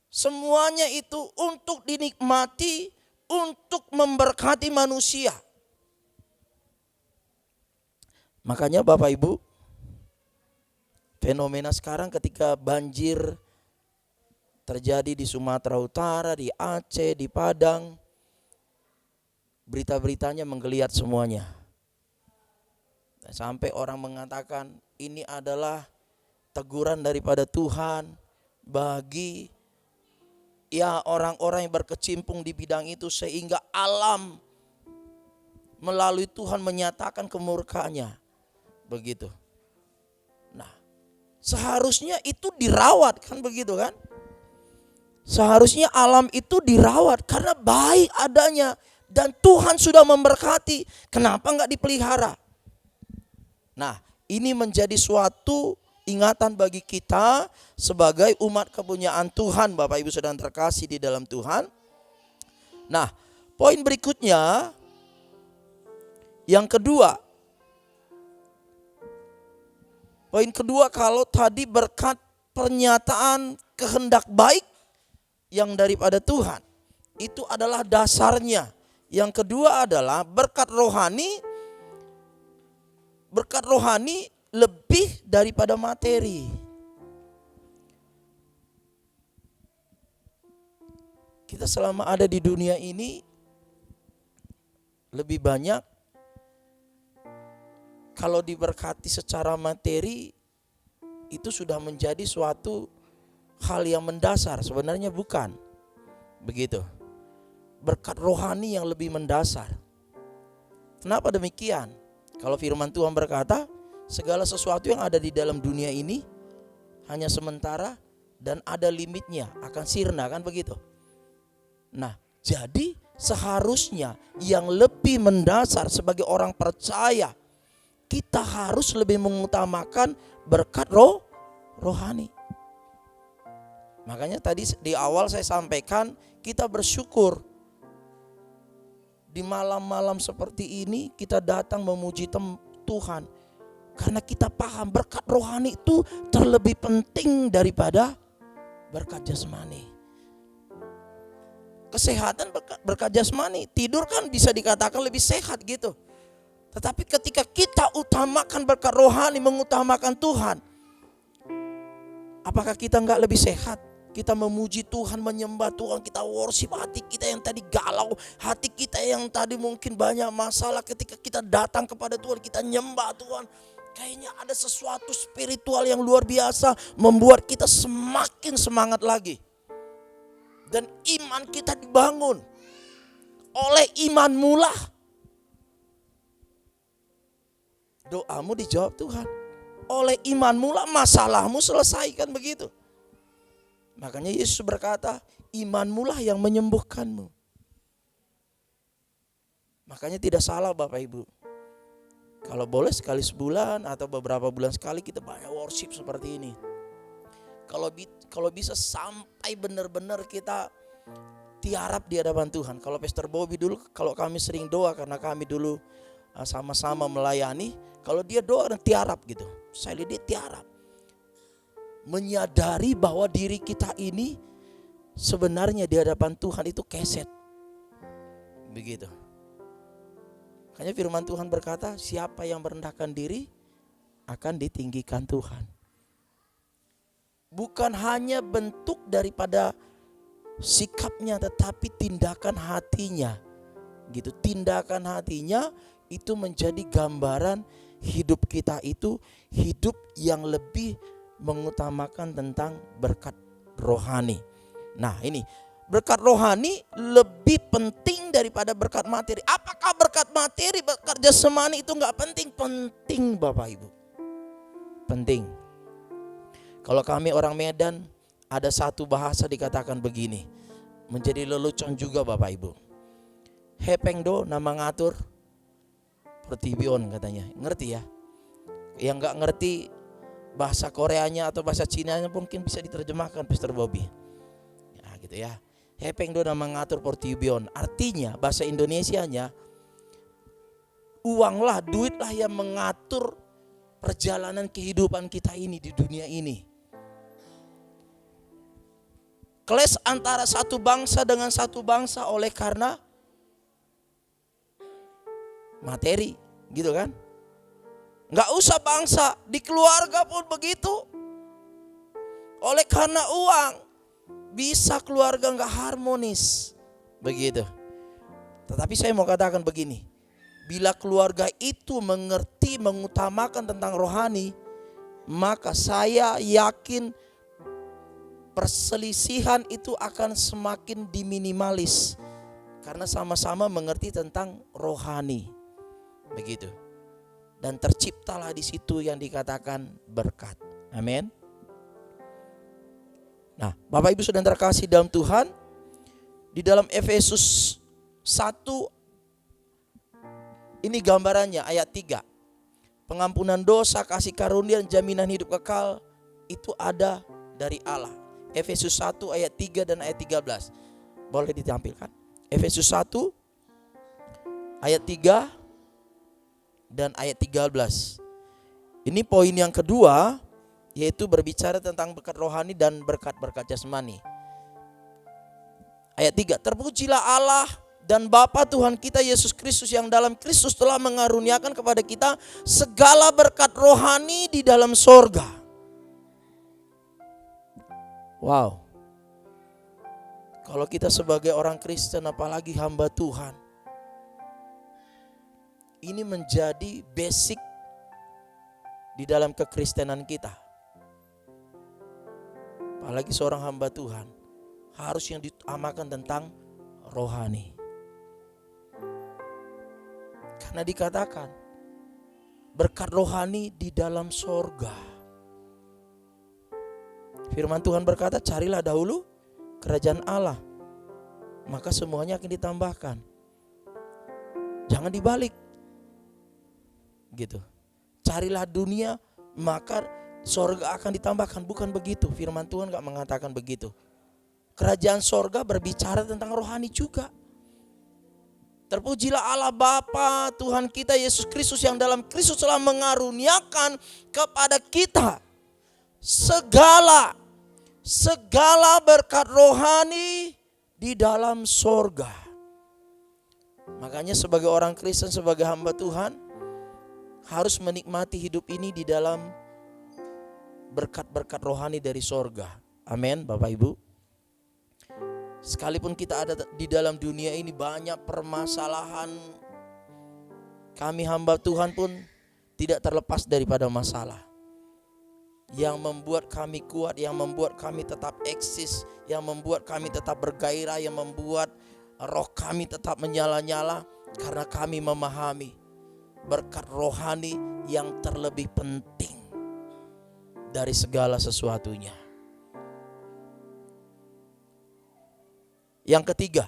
semuanya itu untuk dinikmati, untuk memberkati manusia. Makanya Bapak Ibu, fenomena sekarang ketika banjir terjadi di Sumatera Utara, di Aceh, di Padang, berita-beritanya menggeliat semuanya. Sampai orang mengatakan ini adalah teguran daripada Tuhan bagi orang-orang yang berkecimpung di bidang itu, sehingga alam melalui Tuhan menyatakan kemurkaannya. Begitu. Nah, seharusnya itu dirawat, kan begitu kan? Seharusnya alam itu dirawat karena baik adanya dan Tuhan sudah memberkati. Kenapa enggak dipelihara? Nah, ini menjadi suatu ingatan bagi kita sebagai umat kepunyaan Tuhan, Bapak Ibu Saudara terkasih di dalam Tuhan. Nah, poin berikutnya yang kedua. Poin kedua, kalau tadi berkat pernyataan kehendak baik yang daripada Tuhan, itu adalah dasarnya. Yang kedua adalah berkat rohani. Berkat rohani lebih daripada materi. Kita selama ada di dunia ini lebih banyak kalau diberkati secara materi itu sudah menjadi suatu hal yang mendasar. Sebenarnya bukan begitu. Berkat rohani yang lebih mendasar. Kenapa demikian? Kalau firman Tuhan berkata, segala sesuatu yang ada di dalam dunia ini hanya sementara dan ada limitnya, akan sirna, kan begitu. Nah, jadi seharusnya yang lebih mendasar sebagai orang percaya, kita harus lebih mengutamakan berkat rohani. Makanya tadi di awal saya sampaikan, kita bersyukur di malam-malam seperti ini kita datang memuji Tuhan. Karena kita paham berkat rohani itu terlebih penting daripada berkat jasmani. Kesehatan berkat jasmani, tidur kan bisa dikatakan lebih sehat gitu. Tetapi ketika kita utamakan berkat rohani, mengutamakan Tuhan, apakah kita enggak lebih sehat? Kita memuji Tuhan, menyembah Tuhan, kita worship, hati kita yang tadi galau, hati kita yang tadi mungkin banyak masalah, ketika kita datang kepada Tuhan, kita nyembah Tuhan, kayaknya ada sesuatu spiritual yang luar biasa, membuat kita semakin semangat lagi. Dan iman kita dibangun. Oleh imanmu lah doamu dijawab Tuhan. Oleh imanmu lah masalahmu selesaikan, begitu. Makanya Yesus berkata, imanmu lah yang menyembuhkanmu. Makanya tidak salah Bapak Ibu, kalau boleh sekali sebulan atau beberapa bulan sekali kita banyak worship seperti ini. Kalau bisa sampai benar-benar kita tiarap di hadapan Tuhan. Kalau Pastor Bobby dulu, kalau kami sering doa karena kami dulu sama-sama melayani, kalau dia doa dan tiarap gitu, saya lihat dia tiarap, menyadari bahwa diri kita ini sebenarnya di hadapan Tuhan itu keset, begitu. Makanya firman Tuhan berkata, siapa yang merendahkan diri akan ditinggikan Tuhan. Bukan hanya bentuk daripada sikapnya, tetapi tindakan hatinya, gitu. Tindakan hatinya itu menjadi gambaran hidup kita itu hidup yang lebih mengutamakan tentang berkat rohani. Nah, ini berkat rohani lebih penting daripada berkat materi. Apakah berkat materi, berkat jasmani itu enggak penting? Penting Bapak Ibu. Penting. Kalau kami orang Medan, ada satu bahasa dikatakan begini, menjadi lelucon juga Bapak Ibu. Hepengdo nama ngatur pertibion katanya. Ngerti ya? Yang enggak ngerti bahasa Koreanya atau bahasa Cinanya mungkin bisa diterjemahkan Pastor Bobby. Ya gitu ya. Hepengdo nama ngatur pertibion. Artinya bahasa Indonesianya, uanglah, duitlah yang mengatur perjalanan kehidupan kita ini di dunia ini. clash antara satu bangsa dengan satu bangsa oleh karena materi, gitu kan? Nggak usah bangsa, di keluarga pun begitu. Oleh karena uang, bisa keluarga nggak harmonis, begitu. Tetapi saya mau katakan begini, bila keluarga itu mengerti, mengutamakan tentang rohani, maka saya yakin perselisihan itu akan semakin diminimalis. Karena sama-sama mengerti tentang rohani, begitu. Dan terciptalah di situ yang dikatakan berkat. Amin. Nah, Bapak Ibu Saudara terkasih dalam Tuhan, di dalam Efesus 1 ini gambarannya ayat 3. Pengampunan dosa, kasih karunia, dan jaminan hidup kekal itu ada dari Allah. Efesus 1 ayat 3 dan ayat 13. Boleh ditampilkan? Efesus 1 ayat 3 dan ayat 13. Ini poin yang kedua, yaitu berbicara tentang berkat rohani dan berkat-berkat jasmani. Ayat 3, terpujilah Allah dan Bapa Tuhan kita Yesus Kristus yang dalam Kristus telah mengaruniakan kepada kita segala berkat rohani di dalam sorga. Wow. Kalau kita sebagai orang Kristen, apalagi hamba Tuhan, ini menjadi basic di dalam kekristenan kita. Apalagi seorang hamba Tuhan, harus yang diutamakan tentang rohani. Karena dikatakan berkat rohani di dalam sorga. Firman Tuhan berkata, carilah dahulu kerajaan Allah, maka semuanya akan ditambahkan. Jangan dibalik, gitu. Carilah dunia, maka sorga akan ditambahkan. Bukan begitu, firman Tuhan gak mengatakan begitu. Kerajaan sorga berbicara tentang rohani juga. Terpujilah Allah Bapa Tuhan kita Yesus Kristus yang dalam Kristus telah mengaruniakan kepada kita segala berkat rohani di dalam sorga. Makanya sebagai orang Kristen, sebagai hamba Tuhan, harus menikmati hidup ini di dalam berkat-berkat rohani dari sorga. Amin, Bapak Ibu. Sekalipun kita ada di dalam dunia ini banyak permasalahan, kami hamba Tuhan pun tidak terlepas daripada masalah. Yang membuat kami kuat, yang membuat kami tetap eksis, yang membuat kami tetap bergairah, yang membuat roh kami tetap menyala-nyala, karena kami memahami berkat rohani yang terlebih penting dari segala sesuatunya. Yang ketiga,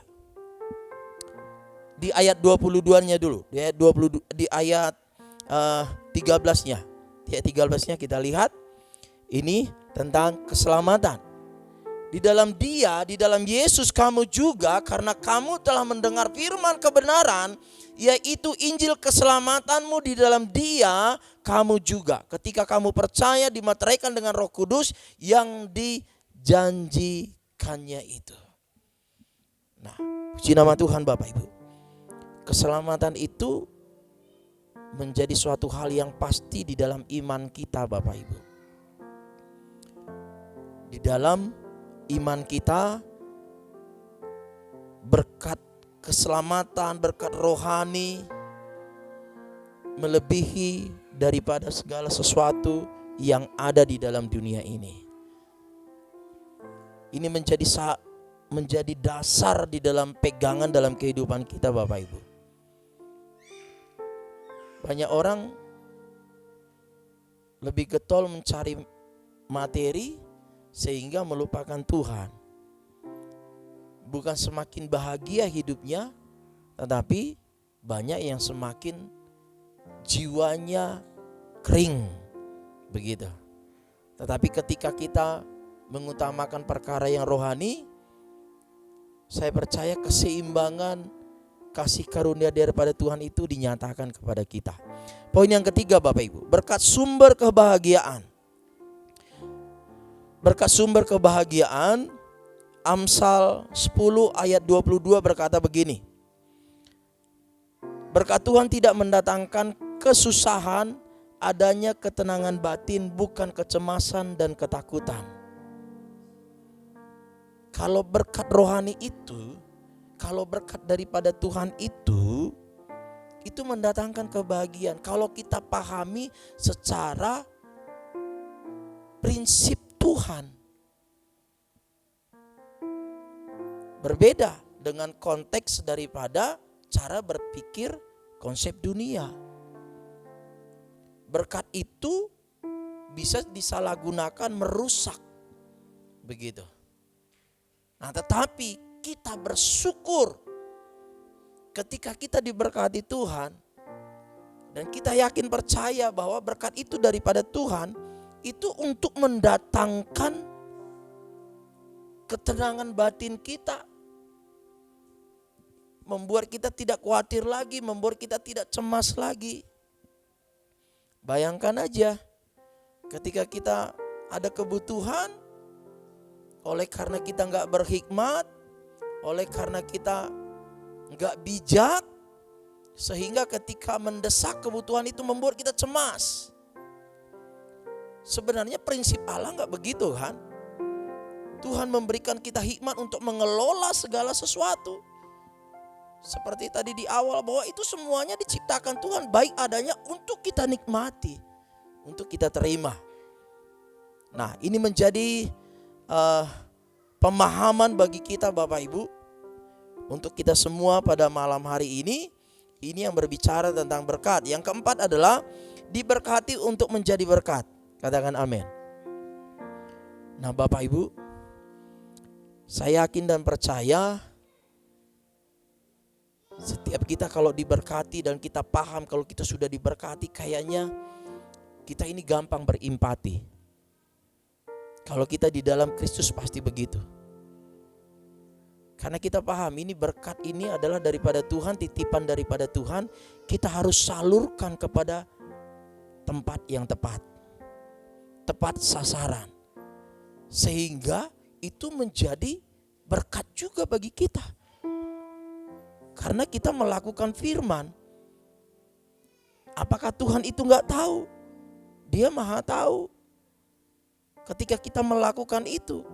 di ayat 22-nya dulu, di ayat 13-nya. Di ayat 13-nya kita lihat ini tentang keselamatan. Di dalam Dia, di dalam Yesus kamu juga, karena kamu telah mendengar firman kebenaran, yaitu Injil keselamatanmu, di dalam Dia kamu juga, ketika kamu percaya, dimateraikan dengan Roh Kudus yang dijanjikannya itu. Nah, puji nama Tuhan Bapak Ibu. Keselamatan itu menjadi suatu hal yang pasti di dalam iman kita Bapak Ibu. Di dalam iman kita, berkat keselamatan, berkat rohani melebihi daripada segala sesuatu yang ada di dalam dunia ini. Ini menjadi dasar di dalam pegangan dalam kehidupan kita Bapak Ibu. Banyak orang lebih getol mencari materi sehingga melupakan Tuhan. Bukan semakin bahagia hidupnya, tetapi banyak yang semakin jiwanya kering, begitu. Tetapi ketika kita mengutamakan perkara yang rohani, saya percaya keseimbangan kasih karunia daripada Tuhan itu dinyatakan kepada kita. Poin yang ketiga Bapak Ibu, berkat sumber kebahagiaan. Berkat sumber kebahagiaan Amsal 10 ayat 22 berkata begini. Berkat Tuhan tidak mendatangkan kesusahan, adanya ketenangan batin, bukan kecemasan dan ketakutan. Kalau berkat rohani itu, kalau berkat daripada Tuhan itu mendatangkan kebahagiaan. Kalau kita pahami secara prinsip Tuhan. Berbeda dengan konteks daripada cara berpikir konsep dunia. Berkat itu bisa disalahgunakan, merusak. Begitu. Nah, tetapi kita bersyukur ketika kita diberkati Tuhan dan kita yakin percaya bahwa berkat itu daripada Tuhan, itu untuk mendatangkan ketenangan batin kita. Membuat kita tidak khawatir lagi, membuat kita tidak cemas lagi. Bayangkan aja ketika kita ada kebutuhan, oleh karena kita gak berhikmat, oleh karena kita gak bijak, sehingga ketika mendesak kebutuhan itu membuat kita cemas. Sebenarnya prinsip Allah gak begitu kan? Tuhan memberikan kita hikmat untuk mengelola segala sesuatu. Seperti tadi di awal bahwa itu semuanya diciptakan Tuhan baik adanya untuk kita nikmati, untuk kita terima. Nah, ini menjadi pemahaman bagi kita Bapak Ibu, untuk kita semua pada malam hari ini yang berbicara tentang berkat. Yang keempat adalah diberkati untuk menjadi berkat. Katakan amin. Nah Bapak Ibu, saya yakin dan percaya setiap kita kalau diberkati dan kita paham kalau kita sudah diberkati, kayaknya kita ini gampang berempati. Kalau kita di dalam Kristus pasti begitu. Karena kita paham ini berkat ini adalah daripada Tuhan, titipan daripada Tuhan. Kita harus salurkan kepada tempat yang tepat, tepat sasaran. Sehingga itu menjadi berkat juga bagi kita. Karena kita melakukan firman. Apakah Tuhan itu gak tahu? Dia maha tahu. Ketika kita melakukan itu,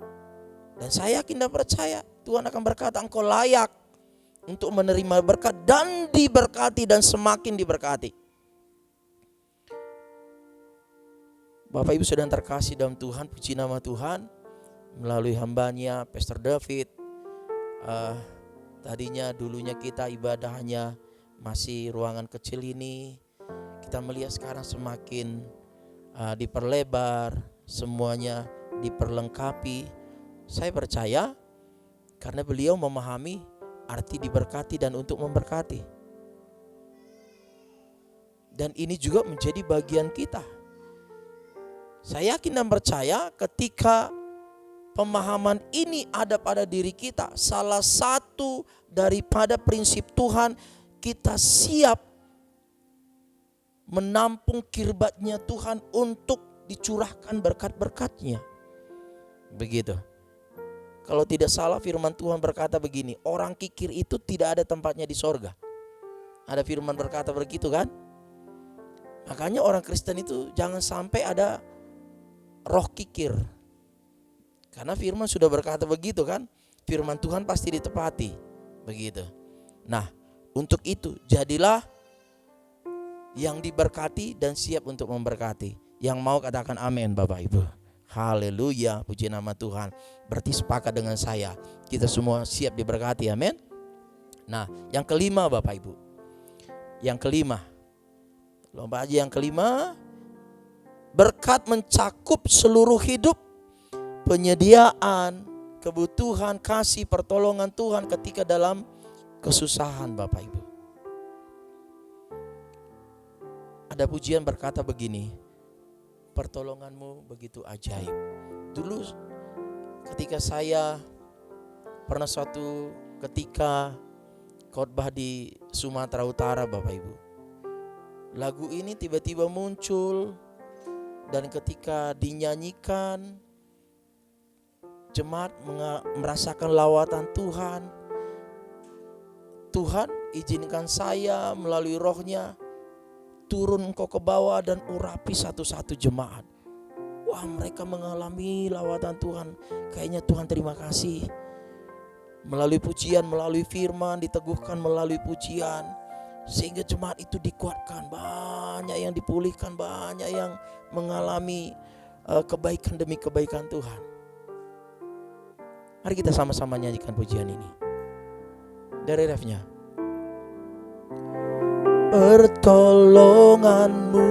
dan saya yakin dan percaya Tuhan akan berkata, engkau layak untuk menerima berkat dan diberkati dan semakin diberkati. Bapak Ibu sedang terkasih dalam Tuhan, puji nama Tuhan. Melalui hambanya Pastor David, tadinya dulunya kita ibadah hanya masih ruangan kecil ini. Kita melihat sekarang semakin diperlebar, semuanya diperlengkapi. Saya percaya karena beliau memahami arti diberkati dan untuk memberkati. Dan ini juga menjadi bagian kita. Saya yakin dan percaya ketika pemahaman ini ada pada diri kita, salah satu daripada prinsip Tuhan, kita siap menampung kirbatnya Tuhan untuk dicurahkan berkat-berkatnya. Begitu. Kalau tidak salah firman Tuhan berkata begini, orang kikir itu tidak ada tempatnya di sorga. Ada firman berkata begitu kan? Makanya orang Kristen itu jangan sampai ada roh kikir. Karena firman sudah berkata begitu kan? Firman Tuhan pasti ditepati. Begitu. Nah, untuk itu jadilah yang diberkati dan siap untuk memberkati. Yang mau katakan amin Bapak Ibu. Haleluya, puji nama Tuhan. Berarti sepakat dengan saya, kita semua siap diberkati, amin. Nah, yang kelima Bapak Ibu. Yang kelima, lomba aja yang kelima, berkat mencakup seluruh hidup, penyediaan, kebutuhan, kasih, pertolongan Tuhan ketika dalam kesusahan Bapak Ibu. Ada pujian berkata begini, pertolonganmu begitu ajaib. Dulu ketika saya pernah suatu ketika khotbah di Sumatera Utara Bapak Ibu, lagu ini tiba-tiba muncul dan ketika dinyanyikan jemaat merasakan lawatan Tuhan. Tuhan, izinkan saya melalui rohnya turun engkau ke bawah dan urapi satu-satu jemaat. Wah, mereka mengalami lawatan Tuhan. Kayaknya Tuhan terima kasih. Melalui pujian, melalui firman, diteguhkan melalui pujian. Sehingga jemaat itu dikuatkan. Banyak yang dipulihkan, banyak yang mengalami kebaikan demi kebaikan Tuhan. Mari kita sama-sama nyanyikan pujian ini. Dari refnya. Pertolonganmu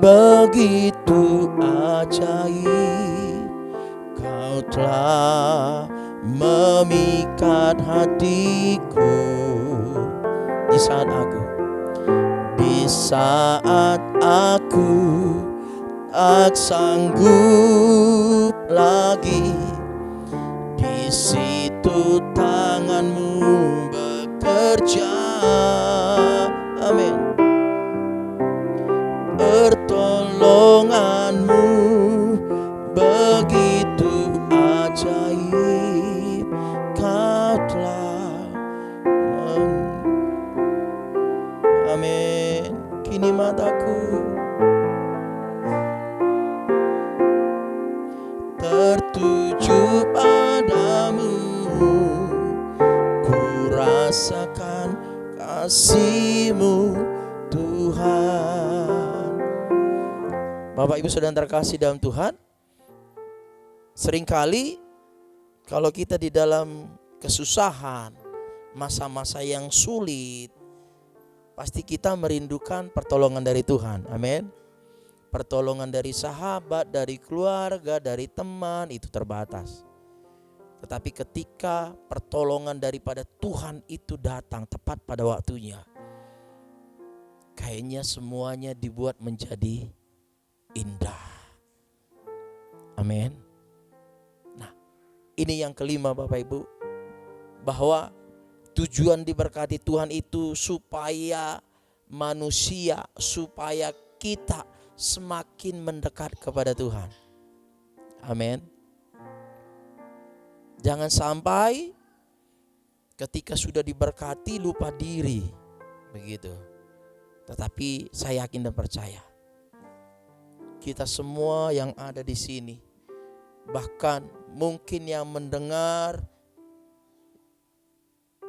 begitu ajaib, kau telah memikat hatiku di saat aku tak sanggup lagi. Di situ tanganmu bekerja. Amin. Pertolonganmu begitu ajaib, kau telah amin. Kini mataku tertuju padamu, ku rasakan kasih-Mu Tuhan. Bapak Ibu Saudara terkasih dalam Tuhan, seringkali kalau kita di dalam kesusahan, masa-masa yang sulit, pasti kita merindukan pertolongan dari Tuhan. Amin. Pertolongan dari sahabat, dari keluarga, dari teman itu terbatas. Tetapi ketika pertolongan daripada Tuhan itu datang tepat pada waktunya, kayaknya semuanya dibuat menjadi indah. Amin. Nah, ini yang kelima Bapak Ibu, bahwa tujuan diberkati Tuhan itu supaya manusia, supaya kita semakin mendekat kepada Tuhan. Amin. Jangan sampai ketika sudah diberkati lupa diri, begitu. Tetapi saya yakin dan percaya, kita semua yang ada di sini, bahkan mungkin yang mendengar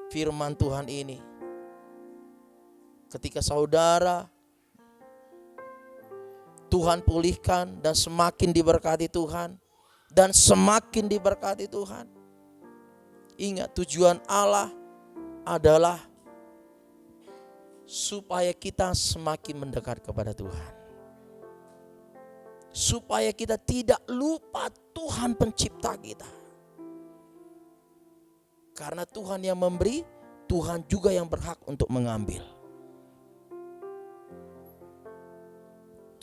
firman Tuhan ini, ketika saudara Tuhan pulihkan dan semakin diberkati Tuhan, dan semakin diberkati Tuhan, ingat tujuan Allah adalah supaya kita semakin mendekat kepada Tuhan. Supaya kita tidak lupa Tuhan pencipta kita. Karena Tuhan yang memberi, Tuhan juga yang berhak untuk mengambil.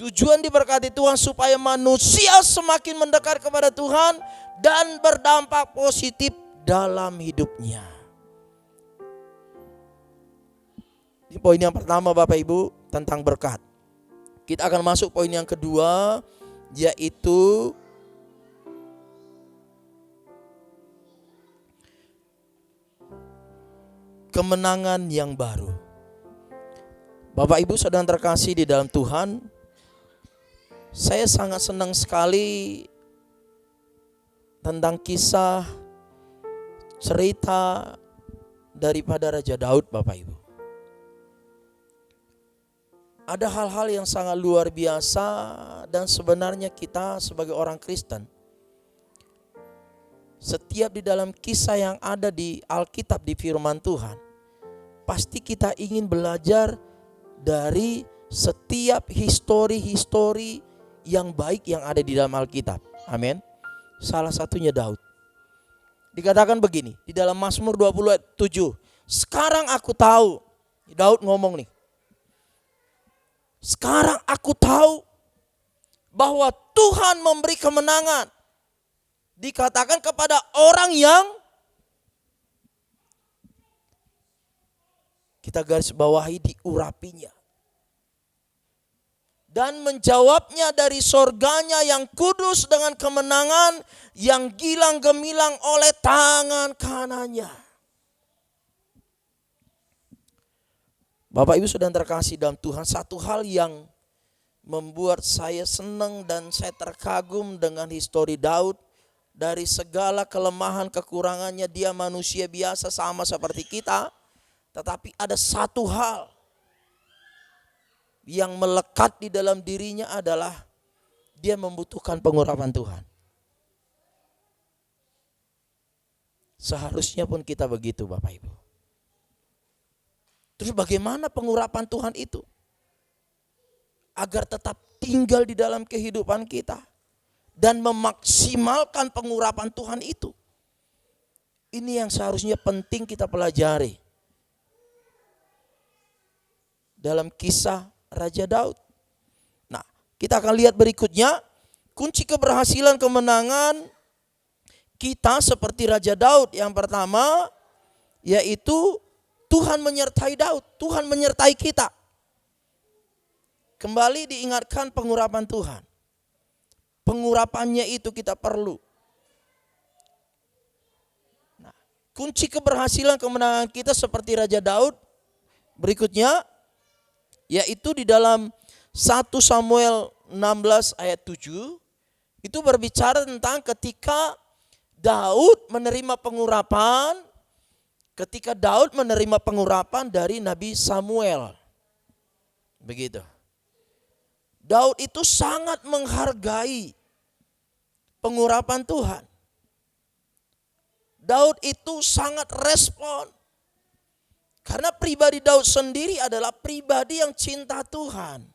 Tujuan diberkati Tuhan supaya manusia semakin mendekat kepada Tuhan dan berdampak positif dalam hidupnya. Ini poin yang pertama Bapak Ibu tentang berkat. Kita akan masuk poin yang kedua, yaitu kemenangan yang baru. Bapak Ibu Saudara terkasih di dalam Tuhan, saya sangat senang sekali tentang kisah cerita daripada Raja Daud Bapak Ibu. Ada hal-hal yang sangat luar biasa dan sebenarnya kita sebagai orang Kristen, setiap di dalam kisah yang ada di Alkitab, di firman Tuhan, pasti kita ingin belajar dari setiap histori-histori yang baik yang ada di dalam Alkitab. Amin. Salah satunya Daud. Dikatakan begini di dalam Mazmur 27. Sekarang aku tahu, Daud ngomong nih. Sekarang aku tahu bahwa Tuhan memberi kemenangan. Dikatakan kepada orang yang, kita garis bawahi, diurapinya. dan menjawabnya dari sorganya yang kudus dengan kemenangan yang gilang gemilang oleh tangan kanannya. Bapak Ibu Saudara terkasih dalam Tuhan, satu hal yang membuat saya senang dan saya terkagum dengan histori Daud. Dari segala kelemahan kekurangannya, dia manusia biasa sama seperti kita. Tetapi ada satu hal yang melekat di dalam dirinya adalah dia membutuhkan pengurapan Tuhan. Seharusnya pun kita begitu Bapak Ibu. Terus bagaimana pengurapan Tuhan itu? Agar tetap tinggal di dalam kehidupan kita. Dan memaksimalkan pengurapan Tuhan itu. Ini yang seharusnya penting kita pelajari. Dalam kisah Raja Daud. Nah, kita akan lihat berikutnya. Kunci keberhasilan kemenangan kita seperti Raja Daud. Yang pertama, yaitu Tuhan menyertai Daud. Tuhan menyertai kita. Kembali diingatkan pengurapan Tuhan. Pengurapannya itu kita perlu. Nah, kunci keberhasilan kemenangan kita seperti Raja Daud berikutnya, yaitu di dalam 1 Samuel 16 ayat 7, itu berbicara tentang ketika Daud menerima pengurapan, dari Nabi Samuel. Begitu. Daud itu sangat menghargai pengurapan Tuhan. Daud itu sangat respon. Karena pribadi Daud sendiri adalah pribadi yang cinta Tuhan.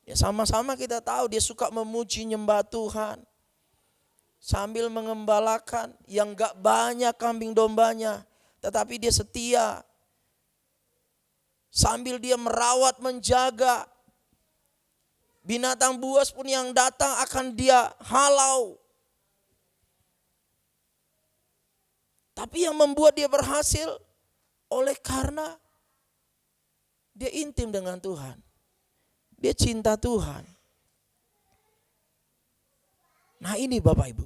Ya sama-sama kita tahu dia suka memuji nyembah Tuhan. Sambil mengembalakan yang gak banyak kambing dombanya. Tetapi dia setia. Sambil dia merawat, menjaga. Binatang buas pun yang datang akan dia halau. Tapi yang membuat dia berhasil oleh karena dia intim dengan Tuhan. Dia cinta Tuhan. Nah ini Bapak Ibu.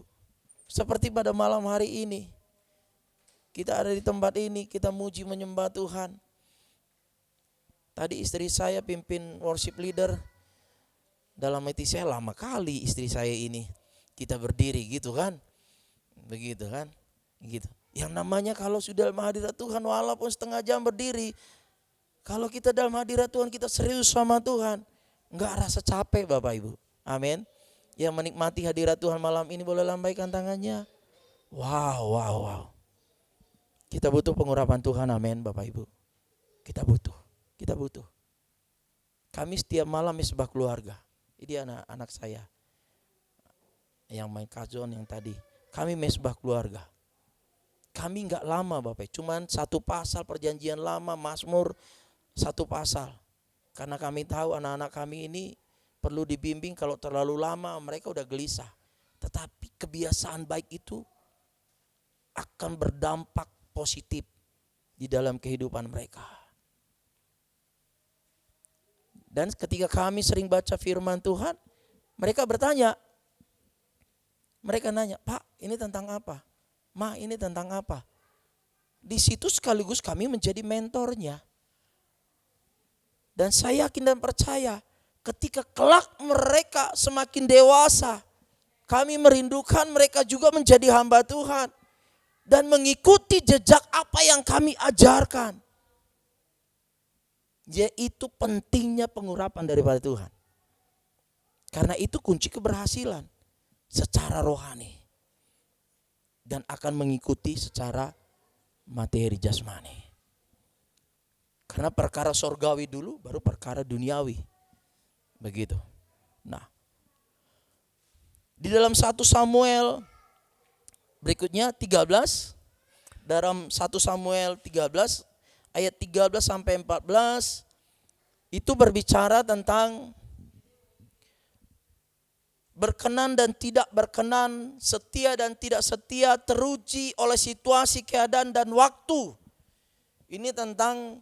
Seperti pada malam hari ini. Kita ada di tempat ini, kita muji menyembah Tuhan. Tadi istri saya pimpin worship leader. Dalam hati saya lama kali istri saya ini kita berdiri gitu kan. Begitu kan. Gitu. Yang namanya kalau sudah dalam hadirat Tuhan walaupun setengah jam berdiri. Kalau kita dalam hadirat Tuhan kita serius sama Tuhan. Enggak rasa capek Bapak Ibu. Amin. Yang menikmati hadirat Tuhan malam ini boleh lambaikan tangannya. Wow. Kita butuh pengurapan Tuhan, amin Bapak Ibu. Kita butuh. Kami setiap malam mesbah keluarga. Ini anak-anak saya yang main kazon yang tadi. Kami mesbah keluarga. Kami enggak lama Bapak, cuman satu pasal perjanjian lama, Mazmur satu pasal. Karena kami tahu anak-anak kami ini perlu dibimbing, kalau terlalu lama mereka udah gelisah. Tetapi kebiasaan baik itu akan berdampak positif di dalam kehidupan mereka. Dan ketika kami sering baca firman Tuhan, mereka bertanya. Mereka nanya, Pak ini tentang apa? Ma ini tentang apa? Di situ sekaligus kami menjadi mentornya. Dan saya yakin dan percaya ketika kelak mereka semakin dewasa, kami merindukan mereka juga menjadi hamba Tuhan. Dan mengikuti jejak apa yang kami ajarkan. Yaitu pentingnya pengurapan daripada Tuhan. Karena itu kunci keberhasilan secara rohani. Dan akan mengikuti secara materi jasmani. Karena perkara sorgawi dulu baru perkara duniawi. Begitu. Nah, di dalam 1 Samuel berikutnya 13. Dalam 1 Samuel 13 ayat 13 sampai 14 itu berbicara tentang berkenan dan tidak berkenan, setia dan tidak setia, teruji oleh situasi, keadaan dan waktu. Ini tentang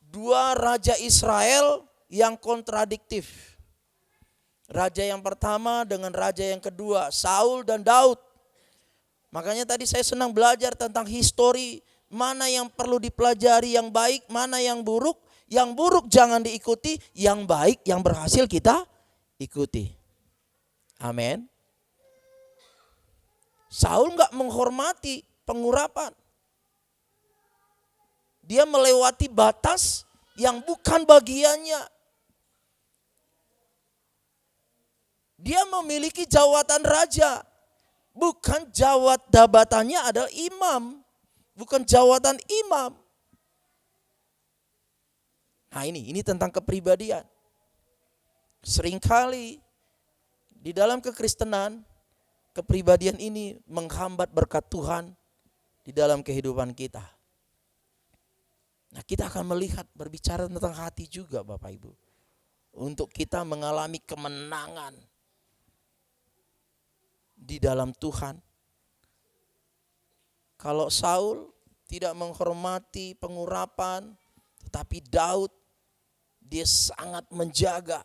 dua raja Israel yang kontradiktif. Raja yang pertama dengan raja yang kedua, Saul dan Daud. Makanya tadi saya senang belajar tentang histori, mana yang perlu dipelajari yang baik, mana yang buruk. Yang buruk jangan diikuti, yang baik yang berhasil kita ikuti. Amin. Saul enggak menghormati pengurapan. Dia melewati batas yang bukan bagiannya. Dia memiliki jawatan raja. Bukan jabatannya adalah imam. Bukan jawatan imam. Nah ini tentang kepribadian. Seringkali di dalam kekristenan, kepribadian ini menghambat berkat Tuhan di dalam kehidupan kita. Nah kita akan melihat, berbicara tentang hati juga Bapak Ibu. Untuk kita mengalami kemenangan di dalam Tuhan. Kalau Saul tidak menghormati pengurapan, tetapi Daud dia sangat menjaga.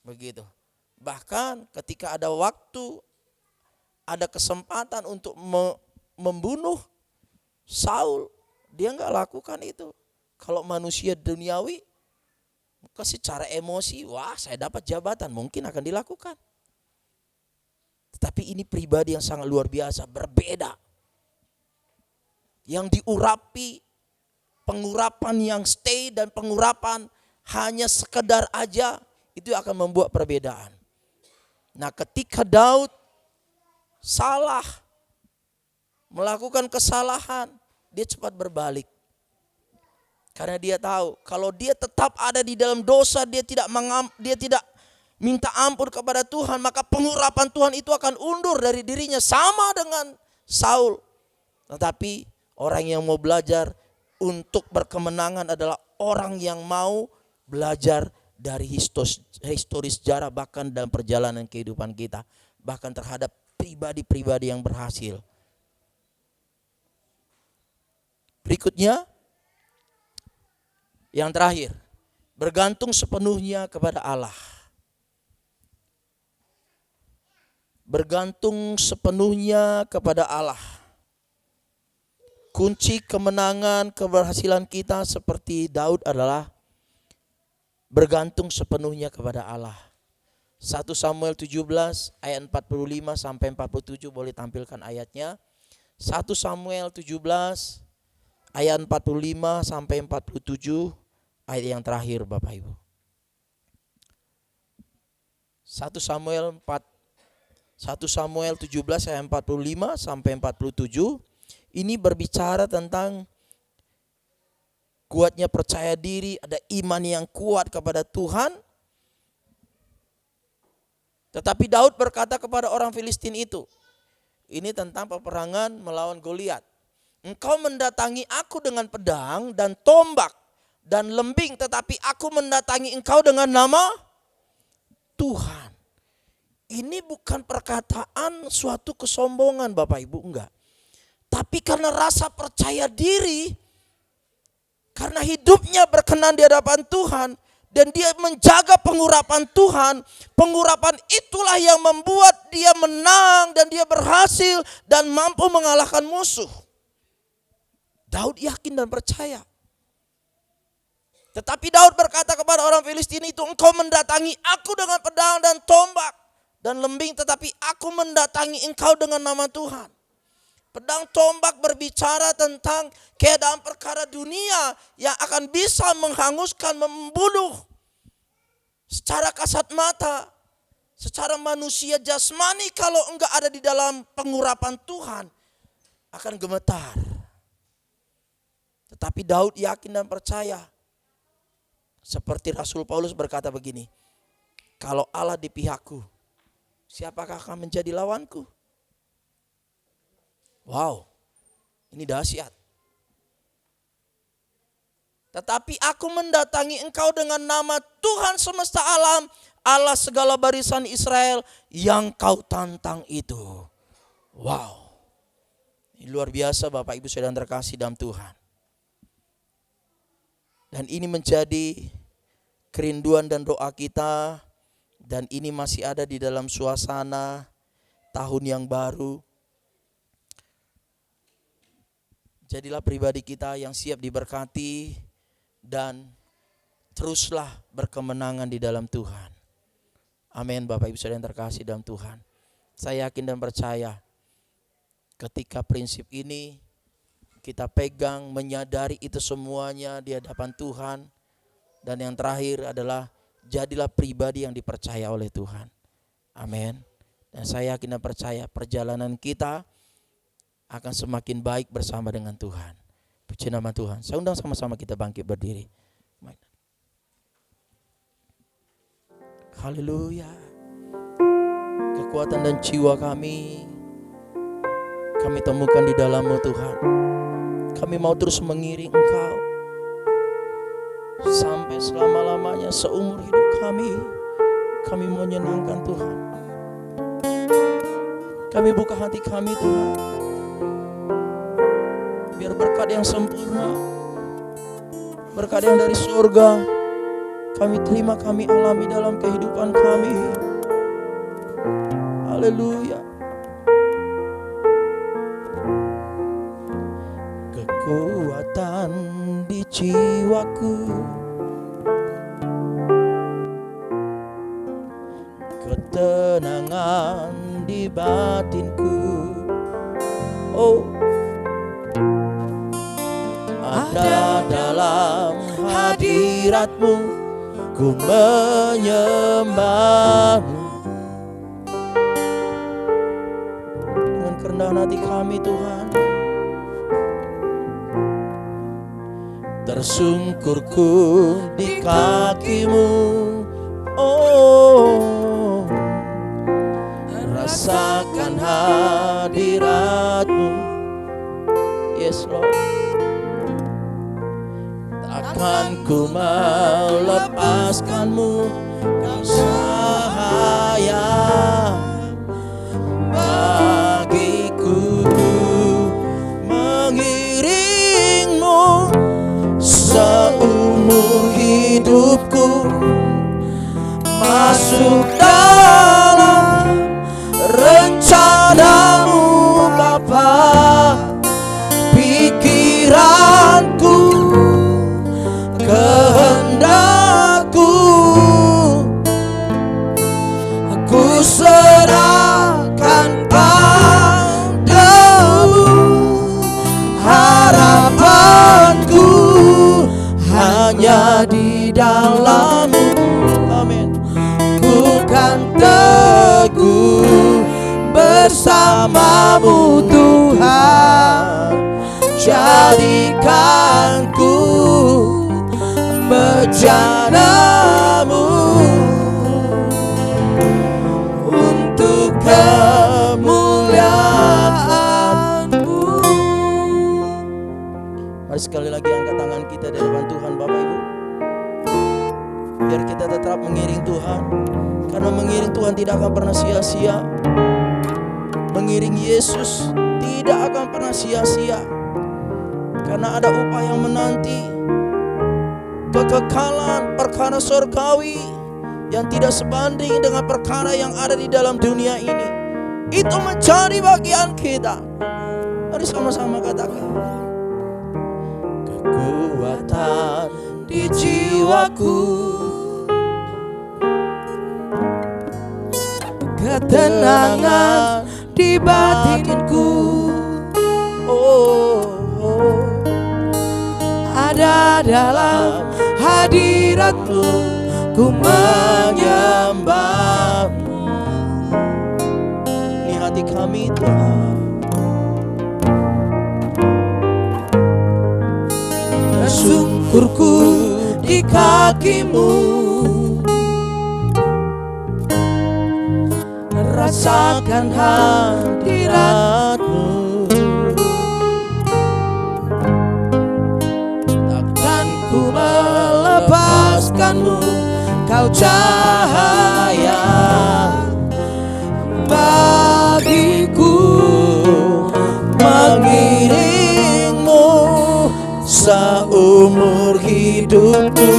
Begitu. Bahkan ketika ada waktu, ada kesempatan untuk membunuh Saul, dia enggak lakukan itu. Kalau manusia duniawi, secara emosi, wah saya dapat jabatan, mungkin akan dilakukan. Tetapi ini pribadi yang sangat luar biasa, berbeda. Yang diurapi, pengurapan yang stay dan pengurapan hanya sekedar aja, itu akan membuat perbedaan. Nah ketika Daud salah, melakukan kesalahan, dia cepat berbalik. Karena dia tahu kalau dia tetap ada di dalam dosa, dia tidak minta ampun kepada Tuhan, maka pengurapan Tuhan itu akan undur dari dirinya, sama dengan Saul. Tetapi orang yang mau belajar untuk berkemenangan adalah orang yang mau belajar dari histori sejarah, bahkan dalam perjalanan kehidupan kita, bahkan terhadap pribadi-pribadi yang berhasil. Berikutnya, yang terakhir, bergantung sepenuhnya kepada Allah. Bergantung sepenuhnya kepada Allah. Kunci kemenangan, keberhasilan kita seperti Daud adalah bergantung sepenuhnya kepada Allah. 1 Samuel 17 ayat 45 sampai 47, boleh tampilkan ayatnya. 1 Samuel 17 ayat 45 sampai 47, ayat yang terakhir Bapak Ibu. 1 Samuel 17 ayat 45 sampai 47, ini berbicara tentang kuatnya percaya diri, ada iman yang kuat kepada Tuhan. Tetapi Daud berkata kepada orang Filistin itu, ini tentang peperangan melawan Goliat. Engkau mendatangi aku dengan pedang dan tombak dan lembing, tetapi aku mendatangi engkau dengan nama Tuhan. Ini bukan perkataan suatu kesombongan Bapak Ibu, enggak. Tapi karena rasa percaya diri, karena hidupnya berkenan di hadapan Tuhan, dan dia menjaga pengurapan Tuhan, pengurapan itulah yang membuat dia menang dan dia berhasil dan mampu mengalahkan musuh. Daud yakin dan percaya. Tetapi Daud berkata kepada orang Filistin itu, engkau mendatangi aku dengan pedang dan tombak dan lembing, tetapi aku mendatangi engkau dengan nama Tuhan. Pedang tombak berbicara tentang keadaan perkara dunia yang akan bisa menghanguskan, membunuh secara kasat mata, secara manusia jasmani. Kalau enggak ada di dalam pengurapan Tuhan, akan gemetar. Tetapi Daud yakin dan percaya. Seperti Rasul Paulus berkata begini, kalau Allah di pihakku, siapakah akan menjadi lawanku? Wow, ini dahsyat. Tetapi aku mendatangi engkau dengan nama Tuhan semesta alam, Allah segala barisan Israel yang kau tantang itu. Wow, ini luar biasa Bapak Ibu Saudara terkasih dalam Tuhan. Dan ini menjadi kerinduan dan doa kita, dan ini masih ada di dalam suasana tahun yang baru. Jadilah pribadi kita yang siap diberkati dan teruslah berkemenangan di dalam Tuhan. Amin. Bapak Ibu Saudara yang terkasih dalam Tuhan, saya yakin dan percaya ketika prinsip ini kita pegang, menyadari itu semuanya di hadapan Tuhan. Dan yang terakhir adalah jadilah pribadi yang dipercaya oleh Tuhan. Amin. Dan saya yakin dan percaya perjalanan kita akan semakin baik bersama dengan Tuhan. Puji nama Tuhan. Saya undang sama-sama kita bangkit berdiri. Haleluya. Kekuatan dan jiwa kami temukan di dalam-Mu Tuhan. Kami mau terus mengiring Engkau sampai selama-lamanya, seumur hidup kami. Kami mau menyenangkan Tuhan. Kami buka hati kami Tuhan, biar berkat yang sempurna, berkat yang dari surga kami terima, kami alami dalam kehidupan kami. Haleluya. Kekuatan di jiwaku, ketenangan di batinku. Oh, ada dalam hadirat-Mu, ku menyembah-Mu. Dengan kerendahan hati kami Tuhan, tersungkurku di kaki-Mu. Oh, rasakan hadirat-Mu. Yes Lord. Takkan ku melepaskan-Mu, Kau cahaya bagiku. Mengiring-Mu seumur hidupku, masuk dalam rencana-Mu Bapa. Pikiranku, kehendakku, aku serahkan padamu. Harapanku hanya di dalam-Mu. Amin. Ku kan teguh bersama-Mu Tuhan. Jadikanku bejana-Mu untuk kemuliaan-Mu. Mari sekali lagi angkat tangan kita di hadapan Tuhan Bapak Ibu, biar kita tetap mengiring Tuhan. Karena mengiring Tuhan tidak akan pernah sia-sia. Mengiring Yesus tidak akan pernah sia-sia. Karena ada upah yang menanti, kekekalan perkara surgawi yang tidak sebanding dengan perkara yang ada di dalam dunia ini. Itu menjadi bagian kita. Mari sama-sama katakan. Kekuatan di jiwaku, ketenangan di batinku. Oh, ada dalam hadirat-Mu, ku menyembah-Mu. Ini hati kami Tuhan. Tersungkurku di kaki-Mu, rasakan hadirat-Mu. Takkan ku melepaskan-Mu, Kau cahaya bagiku. Mengiring-Mu seumur hidupku,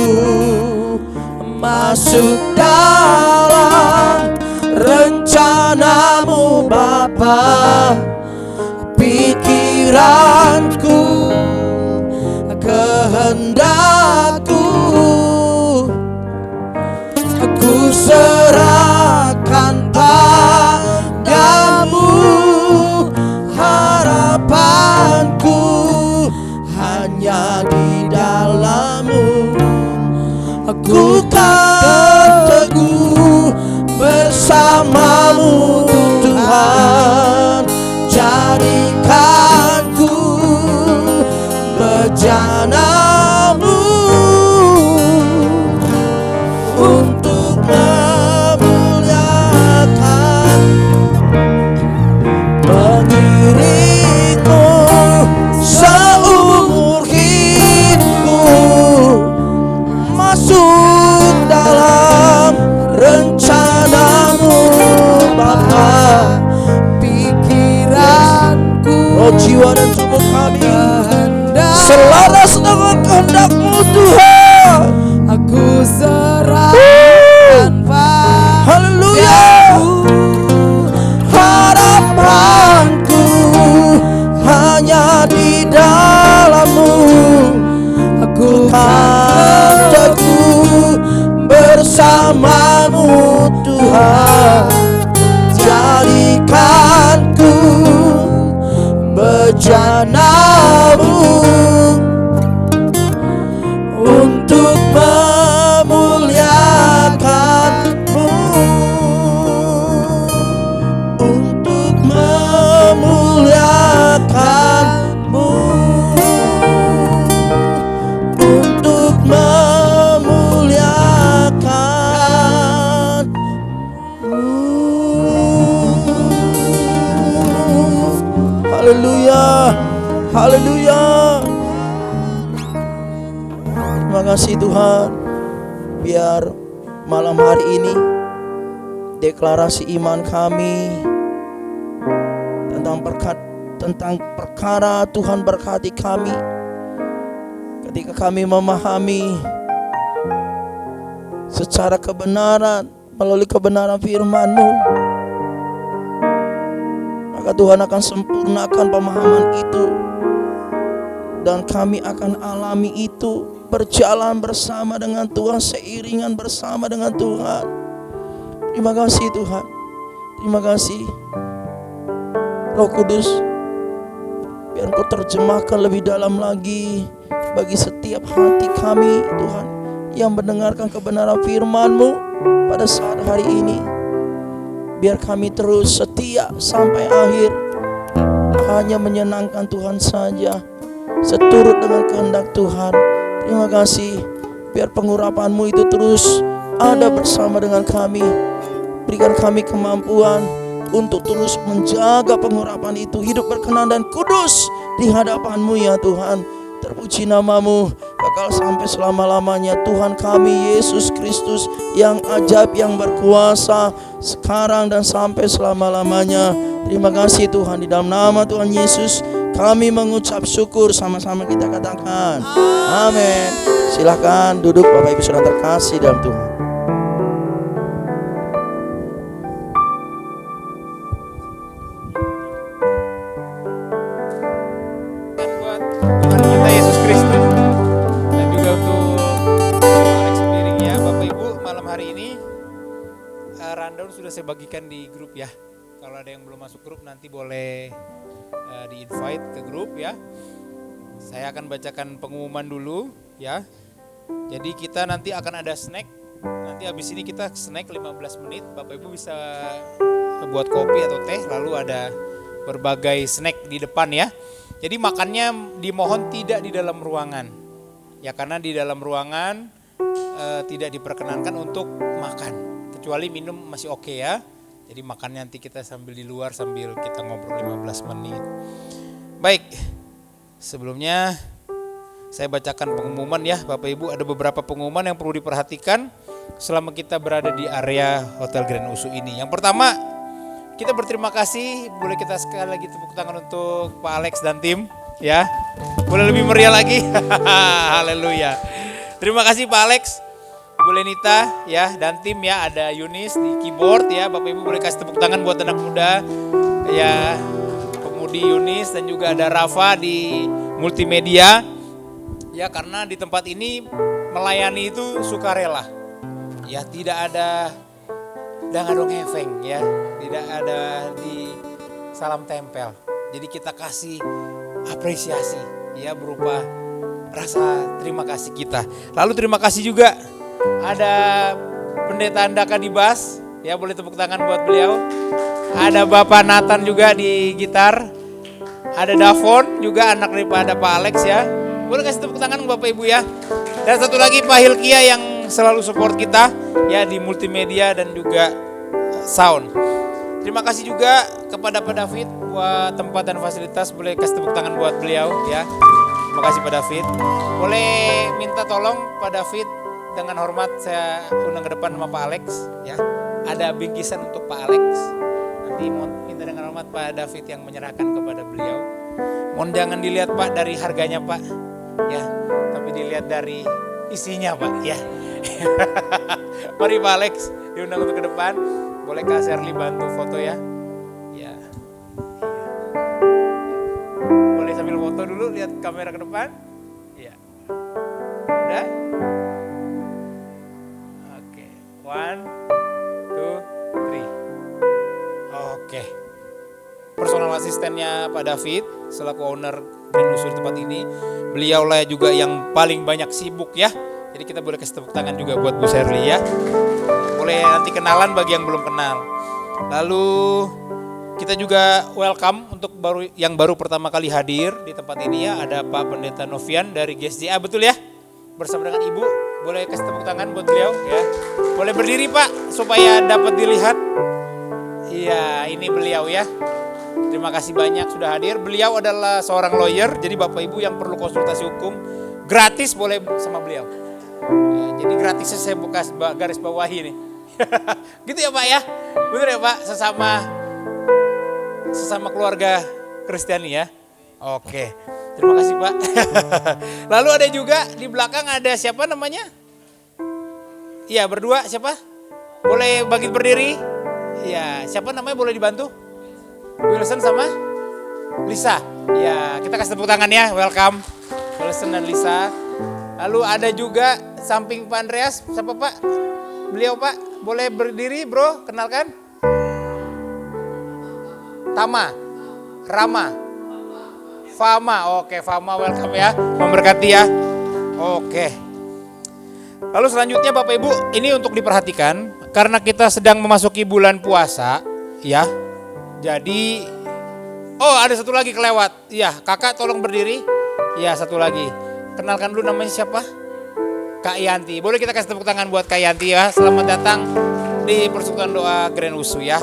masuk dalam rencanamu Bapa. Pikiranku, kehendakku, aku serahkan padamu. Harapanku hanya di dalam-Mu. Aku kan teguh bersama-Mu Tuhan. Jadikanku bejana-Mu untuk memuliakan, mengiringmu seumur hidupku, masuk dalam rencana-Mu Bapa. Oh jiwa dan tubuh kami selaras dengan kehendak-Mu Tuhan. Aku serahkan Haleluya. Harapanku hanya di dalam-Mu. Aku kan teguh bersama-Mu Tuhan. Jadikanku bejana-Mu untuk memuliakan-Mu, untuk memuliakan-Mu, untuk memuliakan-Mu. Haleluya, haleluya. Terima kasih Tuhan. Biar malam hari ini deklarasi iman kami tentang perkara Tuhan berkati kami. Ketika kami memahami secara kebenaran melalui kebenaran firman-Mu, maka Tuhan akan sempurnakan pemahaman itu, dan kami akan alami itu, berjalan bersama dengan Tuhan, seiringan bersama dengan Tuhan. Terima kasih Tuhan. Terima kasih Roh Kudus. Biar Engkau terjemahkan lebih dalam lagi bagi setiap hati kami Tuhan, yang mendengarkan kebenaran firman-Mu pada saat hari ini. Biar kami terus setia sampai akhir, hanya menyenangkan Tuhan saja, seturut dengan kehendak Tuhan. Terima kasih. Biar pengurapan-Mu itu terus ada bersama dengan kami. Berikan kami kemampuan untuk terus menjaga pengurapan itu, hidup berkenan dan kudus di hadapan-Mu ya Tuhan. Terpuji nama-Mu kekal sampai selama-lamanya. Tuhan kami Yesus Kristus yang ajaib, yang berkuasa sekarang dan sampai selama-lamanya. Terima kasih Tuhan, di dalam nama Tuhan Yesus kami mengucap syukur. Sama-sama kita katakan amin. Silakan duduk Bapak Ibu Saudara terkasih dalam Tuhan. Sudah saya bagikan di grup ya. Kalau ada yang belum masuk grup nanti boleh di-invite ke grup ya. Saya akan bacakan pengumuman dulu ya. Jadi kita nanti akan ada snack. Nanti habis ini kita snack 15 menit. Bapak Ibu bisa buat kopi atau teh, lalu ada berbagai snack di depan ya. Jadi makannya dimohon tidak di dalam ruangan. Ya, karena di dalam ruangan tidak diperkenankan untuk makan. Kecuali minum masih oke ya. Jadi makannya nanti kita sambil di luar sambil kita ngobrol 15 menit. Baik, sebelumnya saya bacakan pengumuman ya Bapak Ibu. Ada beberapa pengumuman yang perlu diperhatikan selama kita berada di area Hotel Grand Usu ini. Yang pertama, kita berterima kasih. Boleh kita sekali lagi tepuk tangan untuk Pak Alex dan tim ya. Boleh lebih meriah lagi. Haleluya. Terima kasih Pak Alex. Bu Lenita ya dan tim ya, ada Yunis di keyboard ya. Bapak Ibu boleh kasih tepuk tangan buat anak muda ya, pemudi Yunis, dan juga ada Rafa di multimedia ya, karena di tempat ini melayani itu sukarela ya, tidak ada dangadong hefeng ya, tidak ada di salam tempel. Jadi kita kasih apresiasi ya berupa rasa terima kasih kita. Lalu terima kasih juga ada Pendeta Andaka di bass ya, boleh tepuk tangan buat beliau. Ada Bapak Nathan juga di gitar. Ada Davon juga, anak daripada Pak Alex ya. Boleh kasih tepuk tangan Bapak Ibu ya. Dan satu lagi Pak Hilkia yang selalu support kita ya di multimedia dan juga sound. Terima kasih juga kepada Pak David buat tempat dan fasilitas. Boleh kasih tepuk tangan buat beliau ya. Terima kasih Pak David. Boleh minta tolong Pak David, dengan hormat saya undang ke depan sama Pak Alex ya. Ada bingkisan untuk Pak Alex. Nanti mohon minta dengan hormat Pak David yang menyerahkan kepada beliau. Mohon jangan dilihat Pak dari harganya Pak ya, tapi dilihat dari isinya Pak ya. Mari Pak Alex diundang untuk ke depan. Boleh Kak Serli bantu foto ya. Ya. Boleh sambil foto dulu, lihat kamera ke depan. Ya. Udah? Oke. 1, 2, 3. Oke. Personal asistennya Pak David selaku owner Grand Usur tempat ini. Beliaulah juga yang paling banyak sibuk ya. Jadi kita boleh kasih tepuk tangan juga buat Bu Serli ya. Boleh nanti kenalan bagi yang belum kenal. Lalu kita juga welcome untuk yang baru pertama kali hadir di tempat ini ya. Ada Pak Pendeta Novian dari GSJA, betul ya? Bersama dengan Ibu. Boleh kasih tepuk tangan buat beliau ya. Boleh berdiri Pak supaya dapat dilihat. Iya, ini beliau ya. Terima kasih banyak sudah hadir. Beliau adalah seorang lawyer. Jadi Bapak Ibu yang perlu konsultasi hukum gratis boleh sama beliau. Ya, jadi gratisnya saya buka garis bawahi nih. Gitu ya Pak ya. Betul ya Pak, sesama keluarga Kristiani ya. Oke. Terima kasih Pak. Lalu ada juga di belakang ada siapa namanya? Iya, berdua siapa? Boleh bagi berdiri? Iya, siapa namanya, boleh dibantu? Wilson sama Lisa. Ya, kita kasih tepuk tangan ya. Welcome Wilson dan Lisa. Lalu ada juga samping Pak Andreas, siapa Pak? Beliau Pak, boleh berdiri bro, kenalkan. Tama, Rama, Fama. Oke, Fama welcome ya, memberkati ya. Oke. Lalu selanjutnya Bapak Ibu, ini untuk diperhatikan karena kita sedang memasuki bulan puasa ya. Jadi, oh ada satu lagi kelewat. Iya, kakak tolong berdiri. Iya, satu lagi. Kenalkan dulu namanya siapa? Kak Yanti. Boleh kita kasih tepuk tangan buat Kak Yanti ya. Selamat datang di persekutuan doa Grand Usu ya.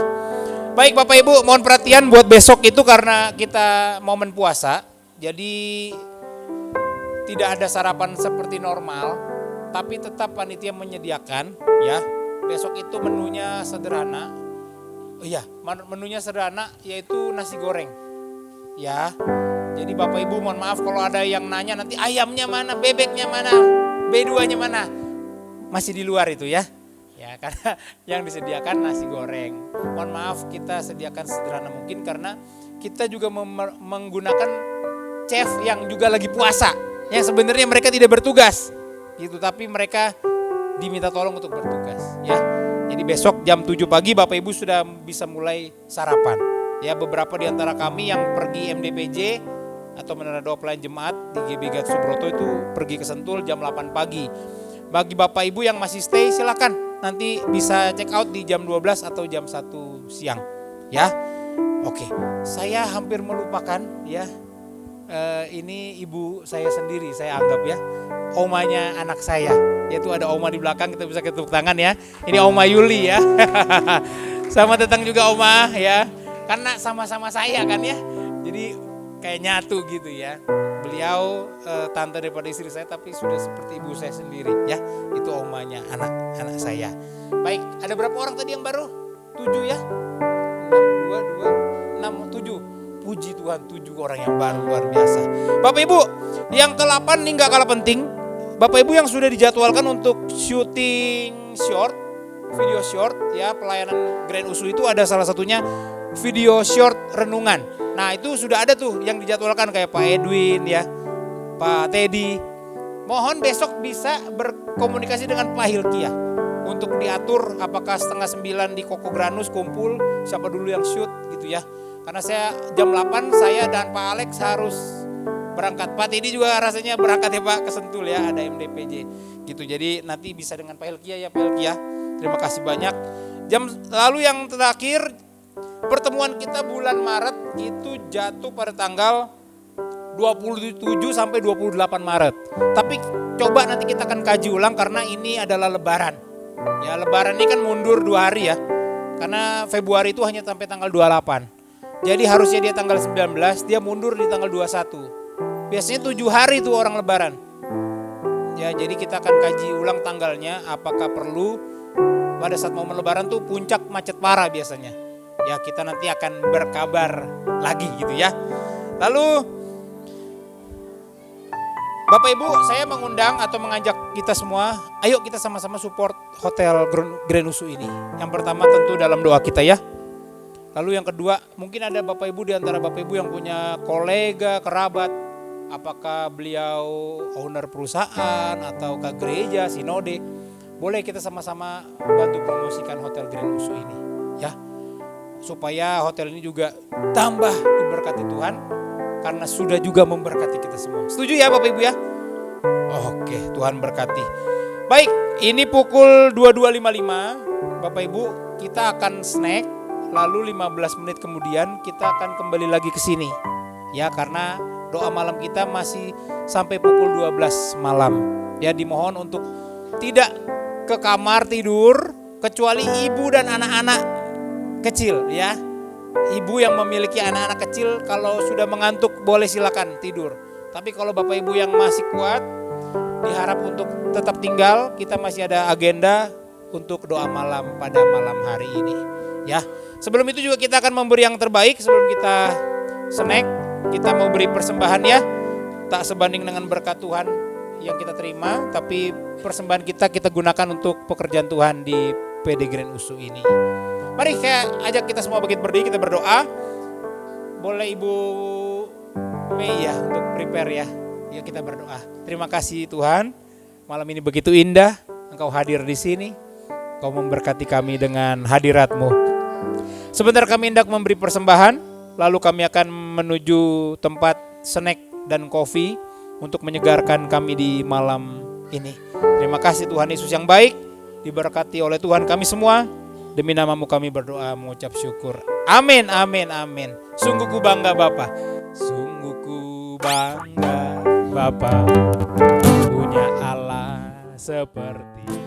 Baik Bapak Ibu, mohon perhatian buat besok itu karena kita momen puasa. Jadi tidak ada sarapan seperti normal, tapi tetap panitia menyediakan ya. Besok itu menunya sederhana. Oh iya, menunya sederhana yaitu nasi goreng. Ya. Jadi Bapak Ibu mohon maaf kalau ada yang nanya nanti ayamnya mana, bebeknya mana, B2-nya mana. Masih di luar itu ya. Ya, karena yang disediakan nasi goreng. Mohon maaf kita sediakan sederhana mungkin karena kita juga menggunakan chef yang juga lagi puasa. Yang sebenarnya mereka tidak bertugas. Gitu, tapi mereka diminta tolong untuk bertugas ya. Jadi besok jam 7 pagi Bapak Ibu sudah bisa mulai sarapan. Ya, beberapa di antara kami yang pergi MDPJ atau Menara Doa Pelayan Jemaat di GBK Subroto itu pergi ke Sentul jam 8 pagi. Bagi Bapak Ibu yang masih stay silakan nanti bisa check out di jam 12 atau jam 1 siang ya. Oke, saya hampir melupakan ya. Ini ibu saya sendiri saya anggap ya. Omanya anak saya, yaitu ada oma di belakang, kita bisa tepuk tangan ya. Ini Oma Yuli ya. Selamat datang juga Oma ya. Karena sama-sama saya kan ya. Jadi kayak nyatu gitu ya. Beliau tante daripada istri saya tapi sudah seperti ibu saya sendiri ya. Itu omanya anak saya. Baik, ada berapa orang tadi yang baru? 7 ya? 6, 2, 6, 7. Puji Tuhan, 7 orang yang baru, luar biasa. Bapak Ibu, yang ke-8 ini gak kalah penting. Bapak Ibu yang sudah dijadwalkan untuk syuting short, video short ya, pelayanan Grand Usu itu ada salah satunya video short renungan. Nah itu sudah ada tuh yang dijadwalkan kayak Pak Edwin ya, Pak Teddy. Mohon besok bisa berkomunikasi dengan Pak Hilkia untuk diatur apakah 8:30 di Koko Granus kumpul, siapa dulu yang shoot gitu ya. Karena saya jam 8 saya dan Pak Alex harus berangkat. Pak Teddy juga rasanya berangkat ya Pak ke Sentul ya, ada MDPJ gitu. Jadi nanti bisa dengan Pak Hilkia ya Pak Hilkia. Terima kasih banyak. Lalu yang terakhir, pertemuan kita bulan Maret itu jatuh pada tanggal 27 sampai 28 Maret. Tapi coba nanti kita akan kaji ulang karena ini adalah lebaran. Ya lebaran ini kan mundur 2 hari ya. Karena Februari itu hanya sampai tanggal 28. Jadi harusnya dia tanggal 19, dia mundur di tanggal 21. Biasanya 7 hari itu orang lebaran. Ya jadi kita akan kaji ulang tanggalnya apakah perlu pada saat momen lebaran tuh puncak macet parah biasanya. Ya kita nanti akan berkabar lagi gitu ya. Lalu Bapak Ibu, saya mengundang atau mengajak kita semua, ayo kita sama-sama support Hotel Grand Usu ini. Yang pertama tentu dalam doa kita ya. Lalu yang kedua, mungkin ada Bapak Ibu di antara Bapak Ibu yang punya kolega, kerabat, apakah beliau owner perusahaan atau ke gereja, sinode, boleh kita sama-sama bantu promosikan Hotel Grand Usu ini ya. Supaya hotel ini juga tambah diberkati Tuhan. Karena sudah juga memberkati kita semua. Setuju ya Bapak Ibu ya? Oke, Tuhan berkati. Baik, ini pukul 22.55. Bapak Ibu, kita akan snack. Lalu 15 menit kemudian kita akan kembali lagi ke sini. Ya, karena doa malam kita masih sampai pukul 12 malam. Ya, dimohon untuk tidak ke kamar tidur kecuali ibu dan anak-anak kecil ya. Ibu yang memiliki anak-anak kecil kalau sudah mengantuk boleh silakan tidur. Tapi kalau Bapak Ibu yang masih kuat diharap untuk tetap tinggal. Kita masih ada agenda untuk doa malam pada malam hari ini ya. Sebelum itu juga kita akan memberi yang terbaik. Sebelum kita snack, kita mau beri persembahan ya. Tak sebanding dengan berkat Tuhan yang kita terima, tapi persembahan kita gunakan untuk pekerjaan Tuhan di PD Grand Usu ini. Mari saya ajak kita semua bangkit berdiri, kita berdoa. Boleh Ibu Mei ya untuk prepare ya. Yuk kita berdoa. Terima kasih Tuhan. Malam ini begitu indah Engkau hadir di sini. Engkau memberkati kami dengan hadirat-Mu. Sebentar kami hendak memberi persembahan, lalu kami akan menuju tempat snack dan kopi untuk menyegarkan kami di malam ini. Terima kasih Tuhan Yesus yang baik. Diberkati oleh Tuhan kami semua. Demi nama-Mu kami berdoa mengucap syukur. Amin, amin, amin. Sungguh ku bangga Bapa. Sungguh ku bangga Bapa punya Allah seperti